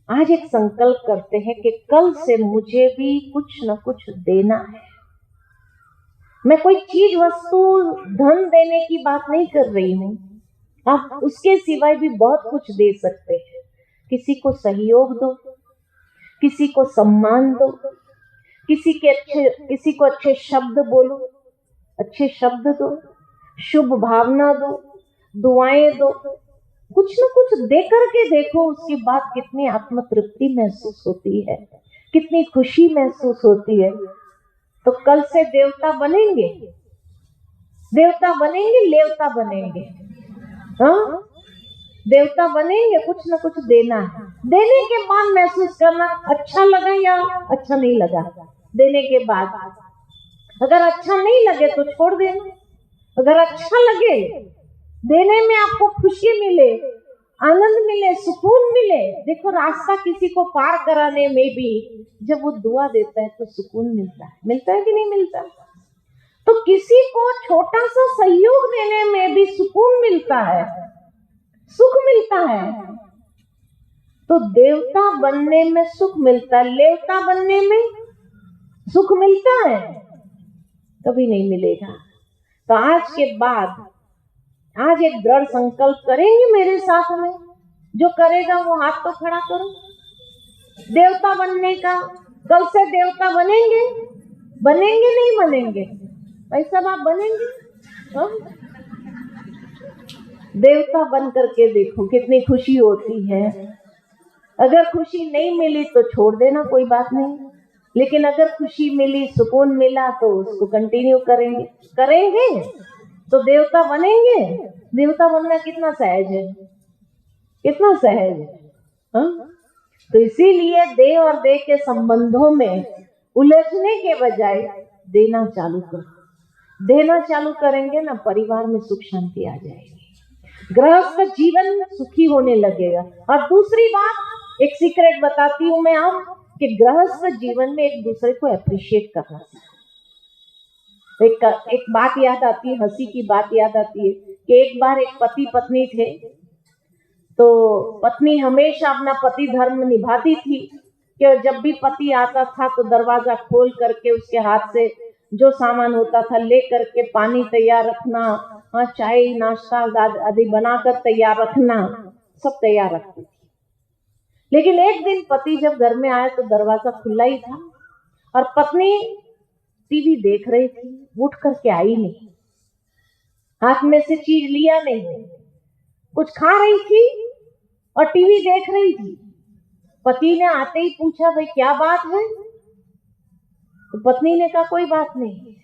आज एक संकल्प करते हैं कि कल से मुझे भी कुछ न कुछ देना है। मैं कोई चीज, वस्तु, धन देने की बात नहीं कर रही हूँ। आप उसके सिवाय भी बहुत कुछ दे सकते हैं। किसी को सहयोग दो, किसी को सम्मान दो, किसी को अच्छे शब्द बोलो, अच्छे शब्द दो, शुभ भावना दो, दुआएं दो, कुछ न कुछ दे करके देखो। उसके बाद कितनी आत्मतृप्ति महसूस होती है, कितनी खुशी महसूस होती है। तो कल से देवता बनेंगे, देवता बनेंगे, लेवता बनेंगे। हाँ, देवता बनेंगे, कुछ न कुछ देना है। देने के बाद महसूस करना अच्छा लगा या अच्छा नहीं लगा। देने के बाद अगर अच्छा नहीं लगे तो छोड़ देना, अगर अच्छा लगे, देने में आपको खुशी मिले, आनंद मिले, सुकून मिले। देखो, रास्ता किसी को पार कराने में भी जब वो दुआ देता है तो सुकून मिलता है। मिलता है कि नहीं मिलता? तो किसी को छोटा सा सहयोग देने में भी सुकून मिलता है, सुख मिलता है। तो देवता बनने में सुख मिलता है, लेवता बनने में सुख मिलता है? कभी नहीं मिलेगा। तो आज के बाद आज एक दृढ़ संकल्प करेंगे मेरे साथ में। जो करेगा वो हाथ तो खड़ा करो, देवता बनने का। कल से देवता बनेंगे, बनेंगे नहीं बनेंगे? भाई साहब, आप बनेंगे? हाँ? देवता बन करके देखो कितनी खुशी होती है। अगर खुशी नहीं मिली तो छोड़ देना, कोई बात नहीं। लेकिन अगर खुशी मिली, सुकून मिला, तो उसको कंटिन्यू करेंगे, करेंगे तो देवता बनेंगे। देवता बनना कितना सहज है, कितना सहज है। हाँ? तो इसीलिए दे और दे के संबंधों में उलझने के बजाय देना चालू करो। देना चालू करेंगे ना, परिवार में सुख शांति आ जाएगी, गृहस्थ जीवन सुखी होने लगेगा। और दूसरी बात, एक सीक्रेट बताती हूँ मैं आप, कि गृहस्थ जीवन में एक दूसरे को अप्रिशिएट करना सीखो। एक बात याद आती है, हंसी की बात याद आती है कि एक बार एक पति पत्नी थे। तो पत्नी हमेशा अपना पति धर्म निभाती थी कि जब भी पति आता था तो दरवाजा खोल करके उसके हाथ से जो सामान होता था ले करके पानी तैयार रखना, चाय नाश्ता आदि बनाकर तैयार रखना, सब तैयार रखती थी। लेकिन एक दिन पति जब घर में आया तो दरवाजा खुला ही था और पत्नी टीवी देख रही थी, उठ करके आई नहीं, हाथ में से चीज लिया नहीं, कुछ खा रही थी और टीवी देख रही थी। पति ने आते ही पूछा, भाई क्या बात है? तो पत्नी ने कहा, कोई बात नहीं।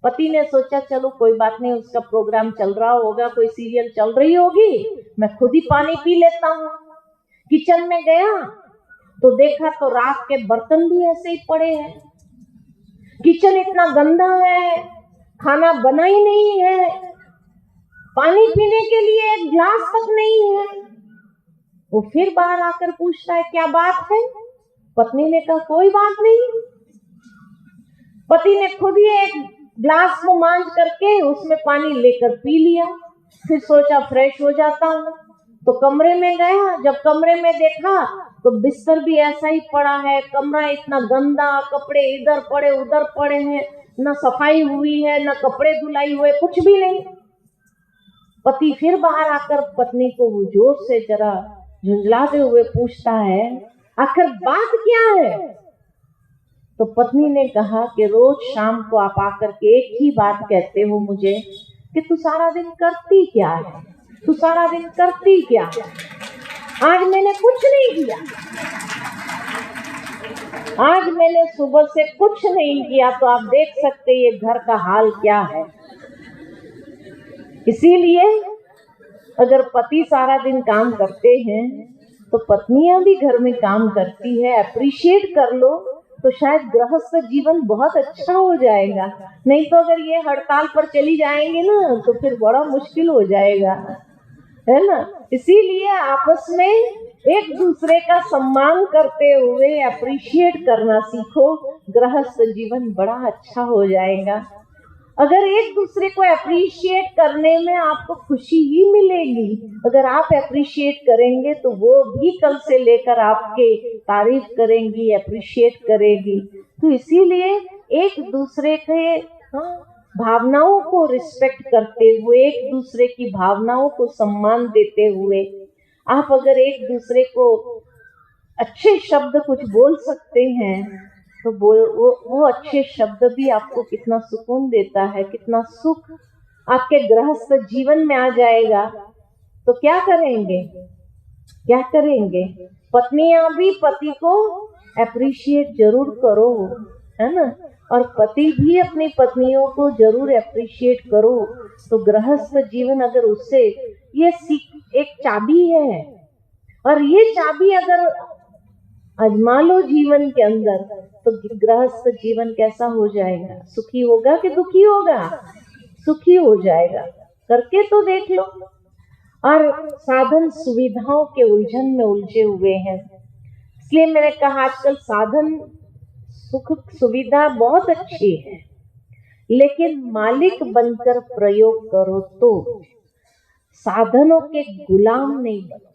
पति ने सोचा चलो कोई बात नहीं, उसका प्रोग्राम चल रहा होगा, कोई सीरियल चल रही होगी, मैं खुद ही पानी पी लेता हूँ। किचन में गया तो देखा तो रात के बर्तन भी ऐसे ही पड़े हैं, किचन इतना गंदा है, खाना बना ही नहीं है, पानी पीने के लिए एक गिलास तक नहीं है। वो फिर बाहर आकर पूछता है, क्या बात है? पत्नी ने कहा, कोई बात नहीं। पति ने खुद ही एक गिलास को मांझ करके उसमें पानी लेकर पी लिया। फिर सोचा फ्रेश हो जाता हूँ, तो कमरे में गया। जब कमरे में देखा तो बिस्तर भी ऐसा ही पड़ा है, कमरा इतना गंदा, कपड़े इधर पड़े उधर पड़े हैं, न सफाई हुई है, न कपड़े धुलाई हुए, कुछ भी नहीं। पति फिर बाहर आकर पत्नी को वो जोर से जरा झुंझलाते हुए पूछता है, आखिर बात क्या है? तो पत्नी ने कहा कि रोज शाम को आप आकर के एक ही बात कहते हो मुझे कि तू सारा दिन करती क्या है, तू सारा दिन करती क्या है? आज मैंने कुछ नहीं किया, आज मैंने सुबह से कुछ नहीं किया, तो आप देख सकते ये घर का हाल क्या है। इसीलिए अगर पति सारा दिन काम करते हैं तो पत्नियां भी घर में काम करती है। अप्रिशिएट कर लो, तो शायद गृहस्थ जीवन बहुत अच्छा हो जाएगा। नहीं तो अगर ये हड़ताल पर चली जाएंगे ना तो फिर बड़ा मुश्किल हो जाएगा, है ना। इसीलिए आपस में एक दूसरे का सम्मान करते हुए अप्रिशिएट करना सीखो, गृहस्थ जीवन बड़ा अच्छा हो जाएगा। अगर एक दूसरे को अप्रिशिएट करने में आपको खुशी ही मिलेगी, अगर आप अप्रिशिएट करेंगे तो वो भी कल से लेकर आपके तारीफ करेंगी, अप्रिशिएट करेगी। तो इसीलिए एक दूसरे के भावनाओं को रिस्पेक्ट करते हुए, एक दूसरे की भावनाओं को सम्मान देते हुए, आप अगर एक दूसरे को अच्छे शब्द कुछ बोल सकते हैं तो वो अच्छे शब्द भी आपको कितना सुकून देता है, कितना सुख आपके गृहस्थ जीवन में आ जाएगा। तो क्या करेंगे, क्या करेंगे? पत्नियां भी पति को अप्रिशिएट जरूर करो, है ना, और पति भी अपनी पत्नियों को जरूर अप्रिशिएट करो। तो गृहस्थ जीवन अगर उससे ये एक चाबी है, और ये चाबी अगर आजमा लो जीवन के अंदर तो गृहस्थ जीवन कैसा हो जाएगा? सुखी होगा कि दुखी होगा? सुखी हो जाएगा। करके तो देख लो। और साधन सुविधाओं के उलझन में उलझे हुए हैं, इसलिए मैंने कहा आजकल साधन सुख सुविधा बहुत अच्छी है, लेकिन मालिक बनकर प्रयोग करो तो साधनों के गुलाम नहीं बनो।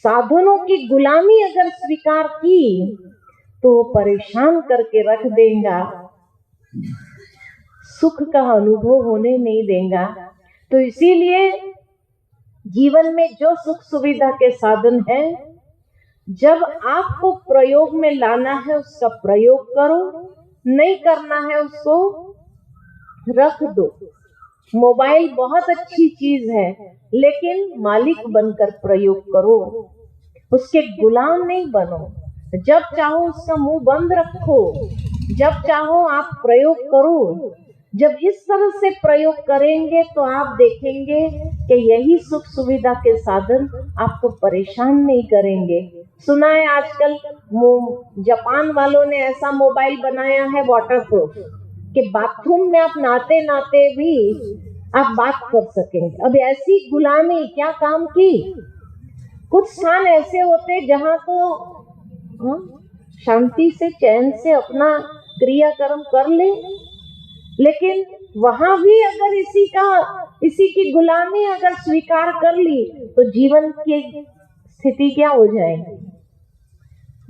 साधनों की गुलामी अगर स्वीकार की तो परेशान करके रख देगा, सुख का अनुभव होने नहीं देगा। तो इसीलिए जीवन में जो सुख सुविधा के साधन है, जब आपको प्रयोग में लाना है उसका प्रयोग करो, नहीं करना है उसको रख दो। मोबाइल बहुत अच्छी चीज है, लेकिन मालिक बनकर प्रयोग करो, उसके गुलाम नहीं बनो। जब चाहो उसका मुंह बंद रखो, जब चाहो आप प्रयोग करो। जब इस तरह से प्रयोग करेंगे तो आप देखेंगे कि यही सुख सुविधा के साधन आपको परेशान नहीं करेंगे। सुना है आजकल जापान वालों ने ऐसा मोबाइल बनाया है वाटरप्रूफ कि बाथरूम में आप नहाते नहाते भी आप बात कर सकेंगे। अब ऐसी गुलामी क्या काम की? कुछ स्थान ऐसे होते जहां तो शांति से चैन से अपना क्रियाकर्म कर ले, लेकिन वहां भी अगर इसी की गुलामी अगर स्वीकार कर ली तो जीवन की स्थिति क्या हो जाएगी?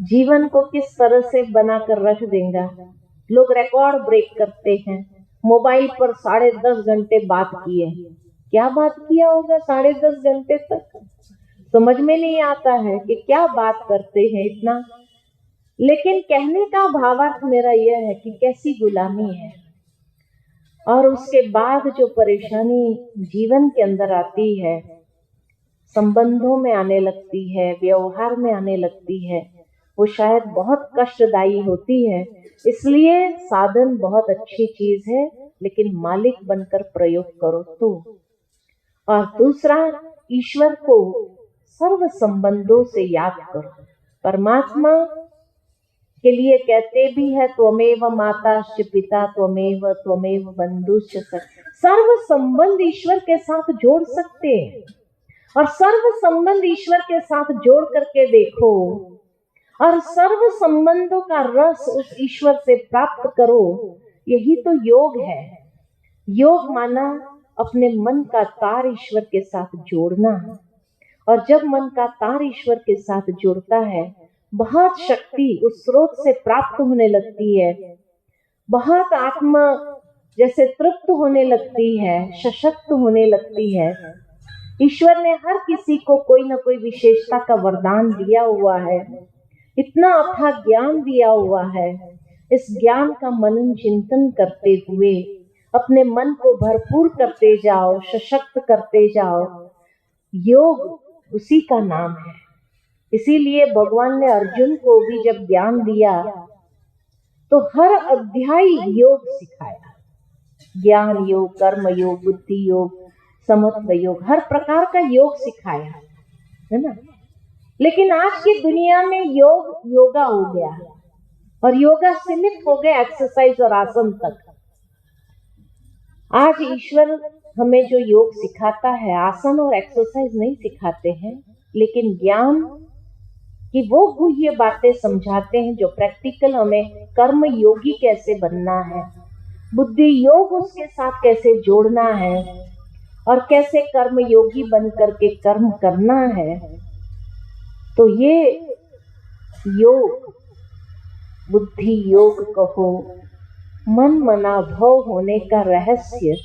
जीवन को किस तरह से बनाकर रख देगा। लोग रिकॉर्ड ब्रेक करते हैं, मोबाइल पर 10.5 घंटे बात किए। क्या बात किया होगा 10.5 घंटे तक? समझ में नहीं आता है कि क्या बात करते हैं इतना। लेकिन कहने का भावार्थ मेरा यह है कि कैसी गुलामी है। और उसके बाद जो परेशानी जीवन के अंदर आती है, संबंधों में आने लगती है, व्यवहार में आने लगती है, वो शायद बहुत कष्टदायी होती है। इसलिए साधन बहुत अच्छी चीज है, लेकिन मालिक बनकर प्रयोग करो तो। और दूसरा, ईश्वर को सर्व संबंधों से याद करो। परमात्मा के लिए कहते भी है त्वमेव माताश्च पिता त्वमेव बंधुश्च सखा। सर्व संबंध ईश्वर के साथ जोड़ सकते हैं, और सर्व संबंध ईश्वर के साथ जोड़ करके देखो, और सर्व संबंधों का रस उस ईश्वर से प्राप्त करो। यही तो योग है। योग माना अपने मन का तार ईश्वर के साथ जोड़ना, और जब मन का तार ईश्वर के साथ जुड़ता है, बहुत शक्ति उस स्रोत से प्राप्त होने लगती है, बहुत आत्मा जैसे तृप्त होने लगती है, सशक्त होने लगती है। ईश्वर ने हर किसी को कोई न कोई विशेषता का वरदान दिया हुआ है, इतना अथाह ज्ञान दिया हुआ है। इस ज्ञान का मनन चिंतन करते हुए अपने मन को भरपूर करते जाओ, सशक्त करते जाओ। योग उसी का नाम है। इसीलिए भगवान ने अर्जुन को भी जब ज्ञान दिया तो हर अध्याय योग सिखाया। ज्ञान योग, कर्म योग, बुद्धि योग, समत्व योग, हर प्रकार का योग सिखाया है ना। लेकिन आज की दुनिया में योग योगा हो गया है, और योगा सीमित हो गए एक्सरसाइज और आसन तक। आज ईश्वर हमें जो योग सिखाता है, आसन और एक्सरसाइज नहीं सिखाते हैं, लेकिन ज्ञान की वो गुह्य बातें समझाते हैं जो प्रैक्टिकल हमें कर्म योगी कैसे बनना है, बुद्धि योग उसके साथ कैसे जोड़ना है और कैसे कर्म योगी बन करके कर्म करना है। तो ये योग, बुद्धि योग कहो, मन मना भव होने का रहस्य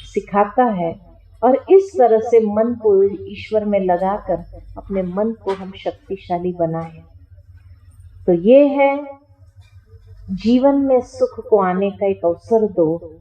सिखाता है। और इस तरह से मन को ईश्वर में लगाकर अपने मन को हम शक्तिशाली बनाएं। तो ये है जीवन में सुख को आने का एक अवसर दो,